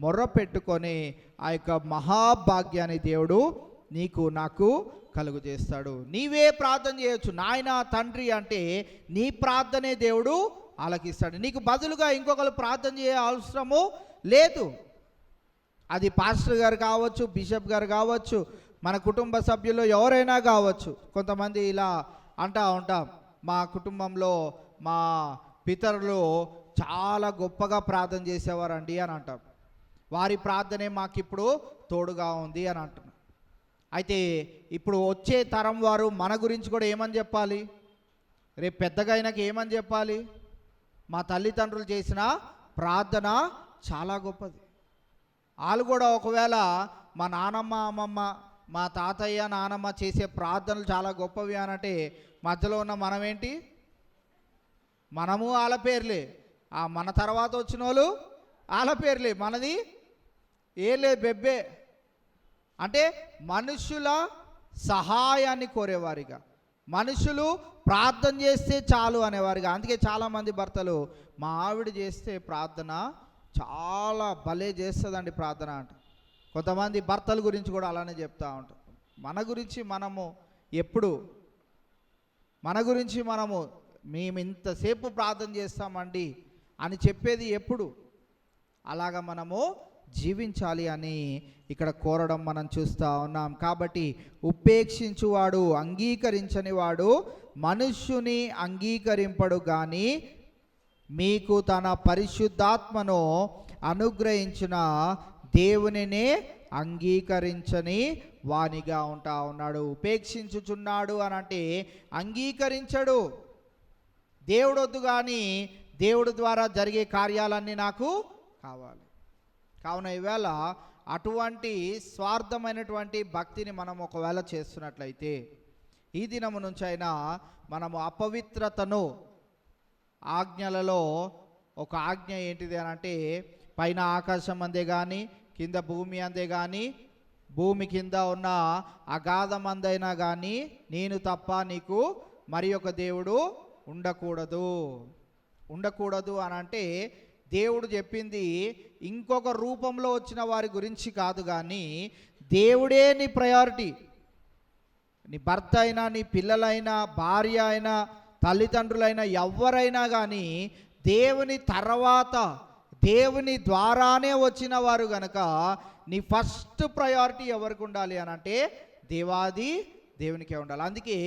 మొర్ర పెట్టుకొని ఆ యొక్క మహాభాగ్యాన్ని దేవుడు నీకు నాకు కలుగు చేస్తాడు. నీవే ప్రార్థన చేయొచ్చు. నాయన తండ్రి అంటే నీ ప్రార్థనే దేవుడు ఆలకిస్తాడు. నీకు బదులుగా ఇంకొకరు ప్రార్థన చేయ అవసరము లేదు. అది పాస్టర్ గారు కావచ్చు, బిషప్ గారు కావచ్చు, మన కుటుంబ సభ్యులు ఎవరైనా కావచ్చు. కొంతమంది ఇలా అంటూ ఉంటాం, మా కుటుంబంలో మా పితరులు చాలా గొప్పగా ప్రార్థన చేసేవారండి అని అంటాం. వారి ప్రార్థనే మాకు ఇప్పుడు తోడుగా ఉంది అని అంటున్నాం. అయితే ఇప్పుడు వచ్చే తరం వారు మన గురించి కూడా ఏమని చెప్పాలి? రేపు పెద్దగా అయినాక ఏమని చెప్పాలి? మా తల్లిదండ్రులు చేసిన ప్రార్థన చాలా గొప్పది. వాళ్ళు కూడా ఒకవేళ మా నానమ్మ, అమ్మమ్మ, మా తాతయ్య, నానమ్మ చేసే ప్రార్థనలు చాలా గొప్పవి అనంటే మధ్యలో ఉన్న మనమేంటి? మనము వాళ్ళ పేర్లే. మన తర్వాత వచ్చిన వాళ్ళు వాళ్ళ పేర్లే, మనది ఏ లేదు, బెబ్బే. అంటే మనుషుల సహాయాన్ని కోరేవారిగా, మనుషులు ప్రార్థన చేస్తే చాలు అనేవారిగా. అందుకే చాలామంది భర్తలు, మా ఆవిడ చేస్తే ప్రార్థన చాలా భలే చేస్తుందండి ప్రార్థన అంట. కొంతమంది భర్తల గురించి కూడా అలానే చెప్తూ ఉంటారు. మన గురించి మనము మేము ఇంతసేపు ప్రార్థన చేస్తామండి అని చెప్పేది ఎప్పుడు? అలాగా మనము జీవించాలి అని ఇక్కడ కోరడం మనం చూస్తూ ఉన్నాం. కాబట్టి ఉపేక్షించువాడు, అంగీకరించని వాడు మనుష్యుని అంగీకరింపడు కానీ మీకు తన పరిశుద్ధాత్మను అనుగ్రహించిన దేవునినే అంగీకరించని వానిగా ఉంటా ఉన్నాడు. ఉపేక్షించుచున్నాడు అని అంటే అంగీకరించడు. దేవుడు వద్దు కానీ దేవుడు ద్వారా జరిగే కార్యాలన్నీ నాకు కావాలి. కావున ఈవేళ అటువంటి స్వార్థమైనటువంటి భక్తిని మనం ఒకవేళ చేస్తున్నట్లయితే ఈ దినము నుంచి అయినా మనము అపవిత్రతను, ఆజ్ఞలలో ఒక ఆజ్ఞ ఏంటిది అని అంటే, పైన ఆకాశం అందే కానీ కింద భూమి అందే కానీ భూమి కింద ఉన్న అగాధం అందైనా కానీ నేను తప్ప నీకు మరి ఒక దేవుడు ఉండకూడదు అని అంటే, దేవుడు చెప్పింది ఇంకొక రూపంలో వచ్చిన వారి గురించి కాదు, కానీ దేవుడే నీ ప్రయారిటీ. నీ భర్త అయినా, నీ పిల్లలైనా, భార్య అయినా, తల్లిదండ్రులైనా, ఎవరైనా కానీ దేవుని తర్వాత దేవుని ద్వారానే వచ్చిన వారు గనక నీ ఫస్ట్ ప్రయారిటీ ఎవరికి ఉండాలి అని అంటే దేవాది దేవునికే ఉండాలి. అందుకే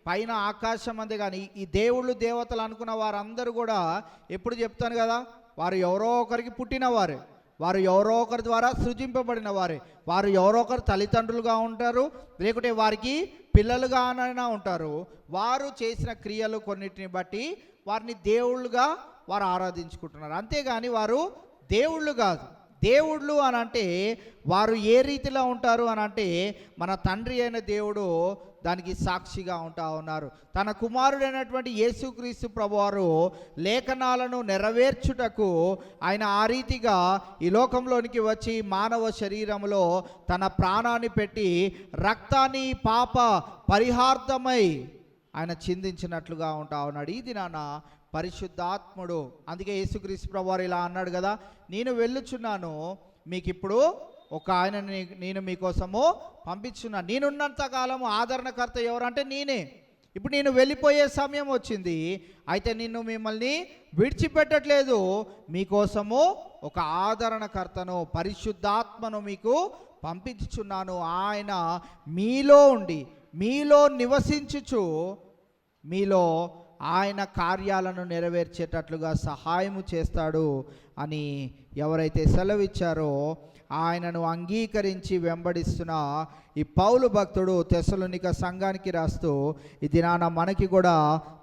పైన ఆకాశం అంతే కానీ ఈ దేవుళ్ళు దేవతలు అనుకున్న వారందరూ కూడా ఎప్పుడు చెప్తాను కదా, వారు ఎవరో ఒకరికి పుట్టినవారే, వారు ఎవరో ఒకరి ద్వారా సృజింపబడిన వారే, వారు ఎవరో ఒకరు తల్లిదండ్రులుగా ఉంటారు, లేకుంటే వారికి పిల్లలుగానైనా ఉంటారు. వారు చేసిన క్రియలు కొన్నిటిని బట్టి వారిని దేవుళ్ళుగా వారు ఆరాధించుకుంటున్నారు. అంతేగాని వారు దేవుళ్ళు కాదు. దేవుళ్ళు అని అంటే వారు ఏ రీతిలో ఉంటారు అని అంటే మన తండ్రి అయిన దేవుడు దానికి సాక్షిగా ఉంటా ఉన్నారు. తన కుమారుడైనటువంటి యేసుక్రీస్తు ప్రభువారు లేఖనాలను నెరవేర్చుటకు ఆయన ఆ రీతిగా ఈ లోకంలోనికి వచ్చి మానవ శరీరంలో తన ప్రాణాన్ని పెట్టి రక్తాన్ని పాప పరిహార్థమై ఆయన చిందించినట్లుగా ఉంటా ఉన్నాడు. ఈ దినాన పరిశుద్ధాత్ముడు, అందుకే యేసుక్రీస్తు ప్రభువారు ఇలా అన్నాడు కదా, నేను వెళ్ళుచున్నాను, మీకు ఇప్పుడు ఒక ఆయన నేను మీకోసము పంపించున్నాను. నేనున్నంత కాలము ఆదరణకర్త ఎవరంటే నేనే. ఇప్పుడు నేను వెళ్ళిపోయే సమయం వచ్చింది, అయితే నిన్ను మిమ్మల్ని విడిచిపెట్టట్లేదు, మీకోసము ఒక ఆదరణకర్తను, పరిశుద్ధాత్మను మీకు పంపించుచున్నాను. ఆయన మీలో ఉండి మీలో నివసించుచు మీలో ఆయన కార్యాలను నెరవేర్చేటట్లుగా సహాయము చేస్తాడు అని ఎవరైతే సెలవిచ్చారో ఆయనను అంగీకరించి వెంబడిస్తున్న ఈ పౌలు భక్తుడు తెస్సలోనిక సంఘానికి రాస్తూ ఈ దినాన మనకి కూడా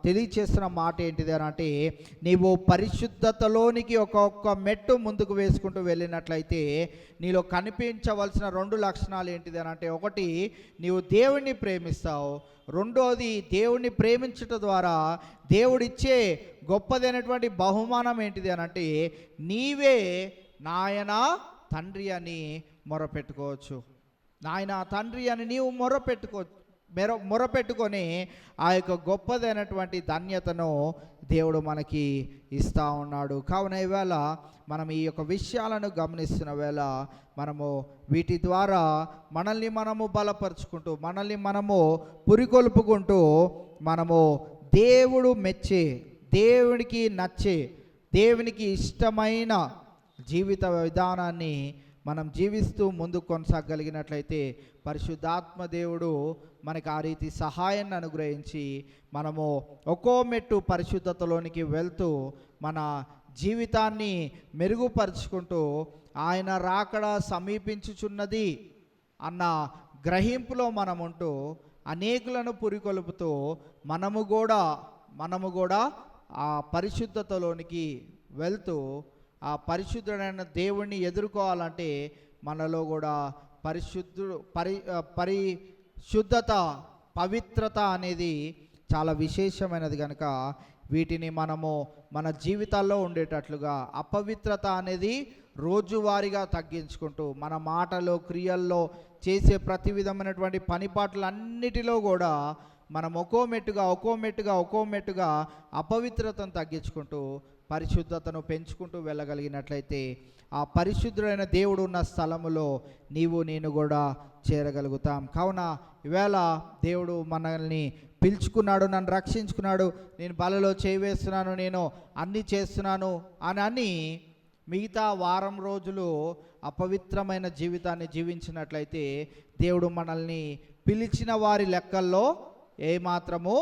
తెలియచేస్తున్న మాట ఏంటిది అని అంటే, నీవు పరిశుద్ధతలోనికి ఒక్కొక్క మెట్టు ముందుకు వేసుకుంటూ వెళ్ళినట్లయితే నీలో కనిపించవలసిన 2 లక్షణాలు ఏంటిది అని అంటే, ఒకటి నీవు దేవుణ్ణి ప్రేమిస్తావు, రెండోది దేవుణ్ణి ప్రేమించటం ద్వారా దేవుడిచ్చే గొప్పదైనటువంటి బహుమానం ఏంటిది అని అంటే, నీవే నాయన తండ్రి అని మొరపెట్టుకోవచ్చు. నాయన తండ్రి అని నీవు మొరపెట్టుకొని ఆ యొక్క గొప్పదైనటువంటి ధన్యతను దేవుడు మనకి ఇస్తూ ఉన్నాడు. కావున ఈవేళ మనం ఈ యొక్క విషయాలను గమనిస్తున్న వేళ మనము వీటి ద్వారా మనల్ని మనము బలపరుచుకుంటూ, మనల్ని మనము పురికొల్పుకుంటూ, మనము దేవుడు మెచ్చే, దేవునికి నచ్చే, దేవునికి ఇష్టమైన జీవిత విధానాన్ని మనం జీవిస్తూ ముందుకు కొనసాగలిగినట్లయితే పరిశుద్ధాత్మ దేవుడు మనకు ఆ రీతి సహాయాన్ని అనుగ్రహించి మనము ఒక్కో మెట్టు పరిశుద్ధతలోనికి వెళ్తూ మన జీవితాన్ని మెరుగుపరుచుకుంటూ ఆయన రాకడ సమీపించుచున్నది అన్న గ్రహింపులో మనం ఉంటూ అనేకులను పురికొల్పుతూ మనము కూడా ఆ పరిశుద్ధతలోనికి వెళ్తూ ఆ పరిశుద్ధుడైన దేవుణ్ణి ఎదుర్కోవాలంటే మనలో కూడా పరిశుద్ధత, పవిత్రత అనేది చాలా విశేషమైనది కనుక వీటిని మనము మన జీవితాల్లో ఉండేటట్లుగా అపవిత్రత అనేది రోజువారీగా తగ్గించుకుంటూ మన మాటలో క్రియల్లో చేసే ప్రతి విధమైనటువంటి పనిపాట్లన్నిటిలో కూడా మనం ఒక్కో మెట్టుగా అపవిత్రతను తగ్గించుకుంటూ పరిశుద్ధతను పెంచుకుంటూ వెళ్ళగలిగినట్లయితే ఆ పరిశుద్ధుడైన దేవుడు ఉన్న స్థలములో నేను కూడా చేరగలుగుతాం. కావున ఈవేళ దేవుడు మనల్ని పిలుచుకున్నాడు, నన్ను రక్షించుకున్నాడు, నేను బలలో చేవేస్తున్నాను, నేను అన్నీ చేస్తున్నాను అని మిగతా వారం రోజులు అపవిత్రమైన జీవితాన్ని జీవించినట్లయితే దేవుడు మనల్ని పిలిచిన వారి లెక్కల్లో ఏమాత్రము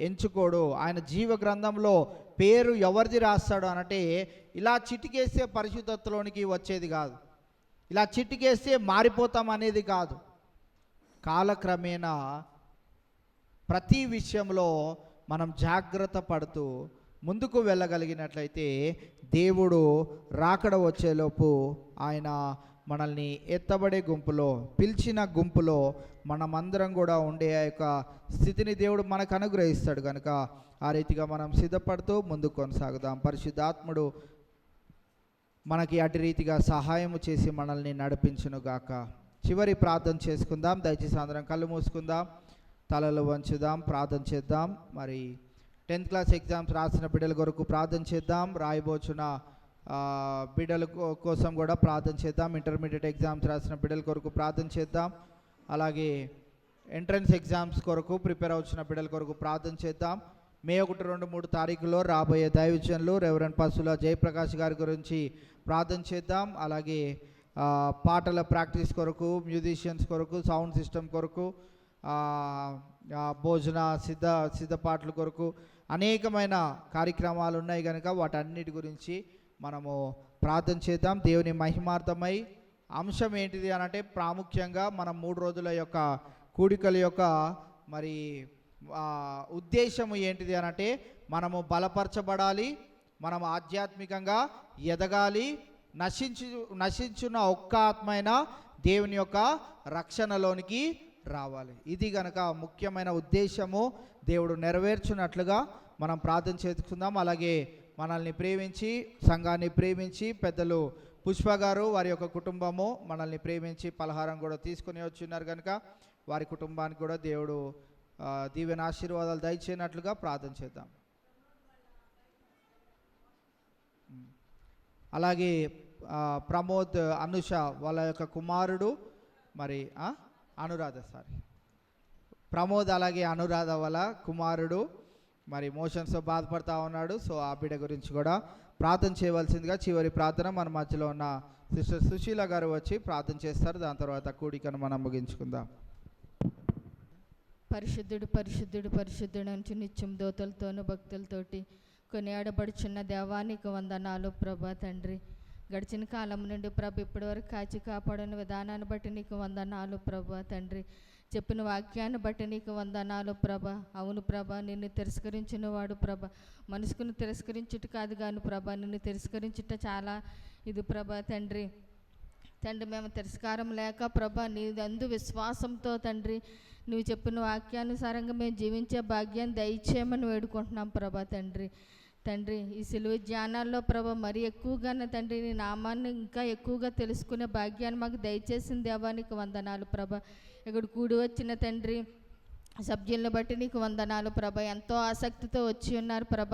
ఎంచుకోడు. ఆయన జీవ గ్రంథంలో పేరు ఎవరిది రాస్తాడు అనంటే ఇలా చిటికేస్తే పరిశుద్ధతలోనికి వచ్చేది కాదు, ఇలా చిటికేస్తే మారిపోతాం అనేది కాదు. కాలక్రమేణా ప్రతి విషయంలో మనం జాగ్రత్త పడుతూ ముందుకు వెళ్ళగలిగినట్లయితే దేవుడు రాకడ వచ్చేలోపు ఆయన మనల్ని ఎత్తబడే గుంపులో, పిలిచిన గుంపులో మనమందరం కూడా ఉండే ఆ యొక్క స్థితిని దేవుడు మనకు అనుగ్రహిస్తాడు. కనుక ఆ రీతిగా మనం సిద్ధపడుతూ ముందుకు కొనసాగుదాం. పరిశుద్ధాత్ముడు మనకి అటు రీతిగా సహాయము చేసి మనల్ని నడిపించునుగాక. చివరి ప్రార్థన చేసుకుందాం. దయచేసి అందరం కళ్ళు మూసుకుందాం, తలలు వంచుదాం, ప్రార్థన చేద్దాం. మరి 10th క్లాస్ ఎగ్జామ్స్ రాసిన బిడ్డల కొరకు ప్రార్థన చేద్దాం. రాయబోచున్న బిడ్డల కోసం కూడా ప్రార్థన చేద్దాం. ఇంటర్మీడియట్ ఎగ్జామ్స్ రాసిన బిడ్డల కొరకు ప్రార్థన చేద్దాం. అలాగే ఎంట్రన్స్ ఎగ్జామ్స్ కొరకు ప్రిపేర్ అవుతున్న బిడ్డల కొరకు ప్రార్థన చేద్దాం. మే 1, 2, 3 తారీఖులో రాబోయే దైవజనులు రెవరెండ్ పసుల జయప్రకాష్ గారి గురించి ప్రార్థన చేద్దాం. అలాగే పాటల ప్రాక్టీస్ కొరకు, మ్యూజిషియన్స్ కొరకు, సౌండ్ సిస్టమ్ కొరకు, భోజన సిద్ధ పాటల కొరకు అనేకమైన కార్యక్రమాలు ఉన్నాయి కనుక వాటన్నిటి గురించి మనము ప్రార్థన చేద్దాం. దేవుని మహిమార్థమై అంశం ఏంటిది అనంటే ప్రాముఖ్యంగా మనం 3 రోజుల యొక్క కూడికల యొక్క మరి ఉద్దేశము ఏంటిది అనంటే మనము బలపరచబడాలి, మనము ఆధ్యాత్మికంగా ఎదగాలి, నశించున్న ఒక్క ఆత్మైన దేవుని యొక్క రక్షణలోనికి రావాలి. ఇది గనక ముఖ్యమైన ఉద్దేశము. దేవుడు నెరవేర్చున్నట్లుగా మనం ప్రార్థన చేసుకుందాం. అలాగే మనల్ని ప్రేమించి, సంఘాన్ని ప్రేమించి పెద్దలు పుష్ప గారు, వారి యొక్క కుటుంబము మనల్ని ప్రేమించి పలహారం కూడా తీసుకుని వచ్చిన్నారు కనుక వారి కుటుంబానికి కూడా దేవుడు దీవెన ఆశీర్వాదాలు దయచేయనట్లుగా ప్రార్థన చేద్దాం. అలాగే ప్రమోద్, అనుష వాళ్ళ యొక్క కుమారుడు మరి ప్రమోద్ అలాగే అనురాధ వాళ్ళ కుమారుడు మరి మోషన్స్తో బాధపడతా ఉన్నాడు. సో ఆ బిడ్డ గురించి కూడా ప్రార్థన చేయవలసిందిగా చివరి ప్రార్థన మన మధ్యలో ఉన్న సిస్టర్ సుశీల గారు వచ్చి ప్రార్థన చేస్తారు. దాని తర్వాత కూడికను మనం ముగించుకుందాం. పరిశుద్ధుడు పరిశుద్ధుడు పరిశుద్ధుడు నుంచి నిత్యం దోతలతోనూ భక్తులతోటి కొనియాడబడుచున్న దేవానికి వందనాలు ప్రభా తండ్రి. గడిచిన కాలం నుండి ప్రభ ఇప్పటివరకు కాచి కాపాడిన విధానాన్ని బట్టి నీకు వందనాలు ప్రభా తండ్రి. చెప్పిన వాక్యాన్ని బట్టి నీకు వందనాలు ప్రభ. అవును ప్రభ, నిన్ను తిరస్కరించిన వాడు ప్రభ మనసుకుని తిరస్కరించుట కాదు కానీ ప్రభ నిన్ను తిరస్కరించుట చాలా ఇది ప్రభా తండ్రి. మేము తిరస్కారం లేక ప్రభ నీ అందు విశ్వాసంతో తండ్రి నువ్వు చెప్పిన వాక్యానుసారంగా మేము జీవించే భాగ్యాన్ని దయచేయమని వేడుకుంటున్నాం ప్రభా తండ్రి. ఈ సిలువ ధ్యానాల్లో ప్రభ మరి ఎక్కువగానే తండ్రి నీ నామాన్ని ఇంకా ఎక్కువగా తెలుసుకునే భాగ్యాన్ని మాకు దయచేసిన దేవానికి వందనాలు ప్రభ. ఇక్కడ కూడి వచ్చిన తండ్రి సభ్యులను బట్టి నీకు వందనాలు ప్రభ. ఎంతో ఆసక్తితో వచ్చి ఉన్నారు ప్రభ.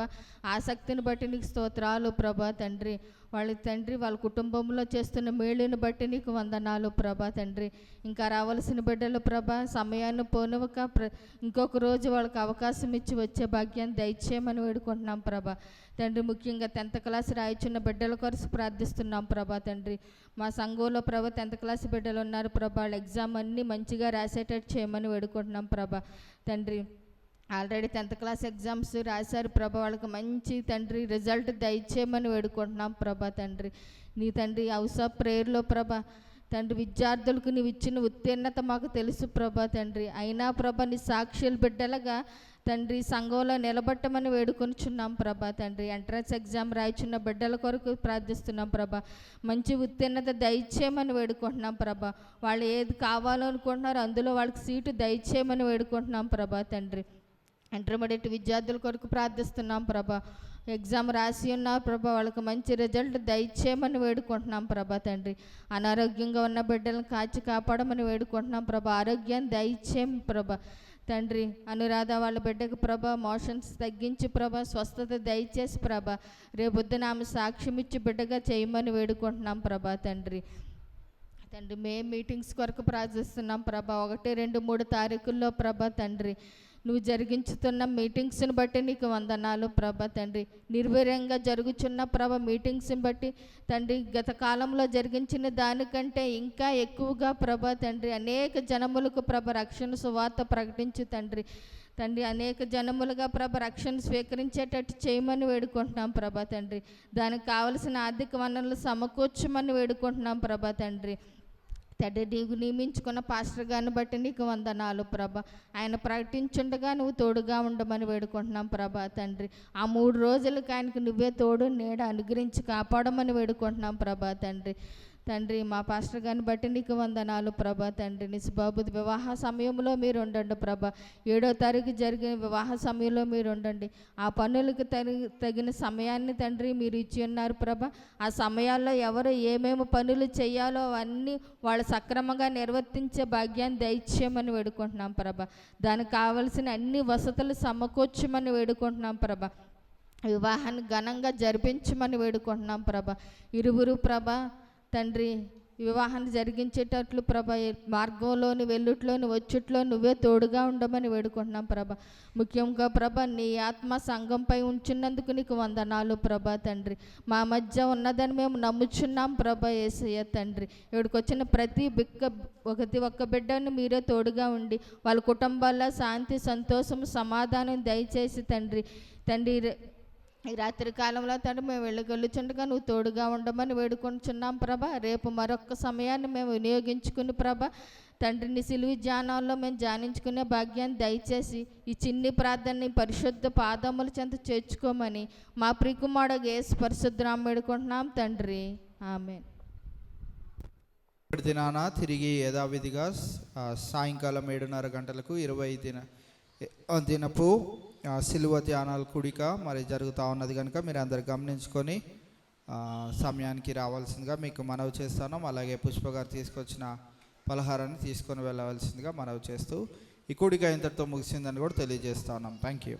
ఆసక్తిని బట్టి నీకు స్తోత్రాలు ప్రభా తండ్రి. వాళ్ళ కుటుంబంలో చేస్తున్న మేలుని బట్టి నీకు వందనాలు ప్రభా తండ్రి. ఇంకా రావాల్సిన బిడ్డలు ప్రభ సమయాన్ని పోనివ్వక ఇంకొక రోజు వాళ్ళకి అవకాశం ఇచ్చి వచ్చే భాగ్యాన్ని దయచేయమని వేడుకుంటున్నాం ప్రభ తండ్రి. ముఖ్యంగా 10th క్లాస్ రాయిచున్న బిడ్డల కొరకు ప్రార్థిస్తున్నాం ప్రభా తండ్రి. మా సంఘంలో ప్రభ 10th క్లాస్ బిడ్డలు ఉన్నారు ప్రభ. వాళ్ళ ఎగ్జామ్ అన్నీ మంచిగా రాసేటట్టు చేయమని వేడుకుంటున్నాం ప్రభ తండ్రి. ఆల్రెడీ 10th క్లాస్ ఎగ్జామ్స్ రాశారు ప్రభ. వాళ్ళకి మంచి తండ్రి రిజల్ట్ దయచేయమని వేడుకుంటున్నాం ప్రభా తండ్రి. నీ తండ్రి హౌస్ ఆఫ్ ప్రేయర్లో ప్రభ తండ్రి విద్యార్థులకు నీవు ఇచ్చిన ఉత్తీర్ణత మాకు తెలుసు ప్రభా తండ్రి. అయినా ప్రభ నీ సాక్షుల బిడ్డలుగా తండ్రి సంఘంలో నిలబట్టమని వేడుకొనిచున్నాం ప్రభా తండ్రి. ఎంట్రన్స్ ఎగ్జామ్ రాయిచున్న బిడ్డల కొరకు ప్రార్థిస్తున్నాం ప్రభా. మంచి ఉత్తీర్ణత దయచేయమని వేడుకుంటున్నాం ప్రభా. వాళ్ళు ఏది కావాలో అనుకుంటున్నారో అందులో వాళ్ళకి సీటు దయచేయమని వేడుకుంటున్నాం ప్రభా తండ్రి. ఇంటర్మీడియట్ విద్యార్థుల కొరకు ప్రార్థిస్తున్నాం ప్రభా. ఎగ్జామ్ రాసి ఉన్నారు ప్రభా, వాళ్ళకి మంచి రిజల్ట్ దయచేయమని వేడుకుంటున్నాం ప్రభా తండ్రి. అనారోగ్యంగా ఉన్న బిడ్డలను కాచి కాపాడమని వేడుకుంటున్నాం ప్రభా, ఆరోగ్యాన్ని దయచేయం ప్రభా తండ్రి. అనురాధ వాళ్ళ బిడ్డకు ప్రభా మోషన్స్ తగ్గించి ప్రభా స్వస్థత దయచేసి ప్రభా రేపొద్దున ఆమె సాక్ష్యం ఇచ్చి బిడ్డగా చేయమని వేడుకుంటున్నాం ప్రభా తండ్రి. మేము మీటింగ్స్ కొరకు ప్రార్థిస్తున్నాం ప్రభా. 1, 2, 3 తారీఖుల్లో ప్రభా తండ్రి నువ్వు జరిగించుతున్న మీటింగ్స్ని బట్టి నీకు వందనాలు ప్రభా తండ్రి. నిర్వీర్యంగా జరుగుతున్న ప్రభా మీటింగ్స్ని బట్టి తండ్రి గత కాలంలో జరిగించిన దానికంటే ఇంకా ఎక్కువగా ప్రభా తండ్రి అనేక జనములకు ప్రభ రక్షణ సువార్త ప్రకటించు తండ్రి. అనేక జనములుగా ప్రభ రక్షణ స్వీకరించేటట్టు చేయమని వేడుకుంటున్నాం ప్రభా తండ్రి. దానికి కావలసిన ఆర్థిక వనరులు సమకూర్చమని వేడుకుంటున్నాం ప్రభా తండ్రి. నీకు నియమించుకున్న పాస్టర్ గారిని బట్టి నీకు వందనాలు ప్రభా. ఆయన ప్రకటించుండగా నువ్వు తోడుగా ఉండమని వేడుకుంటున్నాం ప్రభా తండ్రి. ఆ 3 రోజులకి ఆయనకు నువ్వే తోడు నీడ అనుగ్రహించి కాపాడమని వేడుకుంటున్నాం ప్రభా తండ్రి. మా పాస్టర్ గారిని బట్టి నీకు వందనాలు ప్రభా తండ్రి. నిస్బాబు వివాహ సమయంలో మీరు ఉండండి ప్రభా. 7వ తారీఖు జరిగిన వివాహ సమయంలో మీరు ఉండండి. ఆ పనులకు తగిన సమయాన్ని తండ్రి మీరు ఇచ్చి ఉన్నారు ప్రభా. ఆ సమయాల్లో ఎవరు ఏమేమి పనులు చేయాలో అవన్నీ వాళ్ళు సక్రమంగా నిర్వర్తించే భాగ్యాన్ని దయచేయమని వేడుకుంటున్నాం ప్రభా. దానికి కావలసిన అన్ని వసతులు సమకూర్చమని వేడుకుంటున్నాం ప్రభా. వివాహాన్ని ఘనంగా జరిపించమని వేడుకుంటున్నాం ప్రభా. ఇరువురు ప్రభా తండ్రి వివాహాన్ని జరిగించేటట్లు ప్రభా మార్గంలోని వెల్లుట్లోని వచ్చుట్లో నువ్వే తోడుగా ఉండమని వేడుకుంటున్నాం ప్రభా. ముఖ్యంగా ప్రభా నీ ఆత్మ సంఘంపై ఉంచున్నందుకు నీకు వందనాలు ప్రభా తండ్రి. మా మధ్య ఉన్నదని మేము నమ్ముచున్నాం ప్రభా యేసయ్య తండ్రి. ఇక్కడికి వచ్చిన ప్రతి ఒక్క బిడ్డను మీరే తోడుగా ఉండి వాళ్ళ కుటుంబాల్లో శాంతి సంతోషం సమాధానం దయచేసి తండ్రి ఈ రాత్రి కాలంలో తండ్రి మేము వెళ్ళగలుచుండగా నువ్వు తోడుగా ఉండమని వేడుకొంచున్నాం ప్రభా. రేపు మరొక సమయాన్ని మేము వినియోగించుకుని ప్రభా తండ్రిని సిలువ ధ్యానాల్లో మేము ధ్యానించుకునే భాగ్యాన్ని దయచేసి ఈ చిన్ని ప్రార్థనని పరిశుద్ధ పాదముల చెంత చేర్చుకోమని మా ప్రియకుమారుడు యేసు పరిశుద్ధనామమున వేడుకుంటున్నాం తండ్రి, ఆమేన్. దినాన తిరిగి యథావిధిగా సాయంకాలం 7:30 గంటలకు 20 దినపు సిలువ ధ్యానాల కూడిక మరి జరుగుతూ ఉన్నది కనుక మీరు అందరు గమనించుకొని సమయానికి రావాల్సిందిగా మీకు మనవి చేస్తాను. అలాగే పుష్ప గారు తీసుకొచ్చిన పలహారాన్ని తీసుకొని వెళ్ళవలసిందిగా మనవి చేస్తూ ఈ కూడిక ఇంతటితో ముగిసిందని కూడా తెలియజేస్తా ఉన్నాం. Thank you.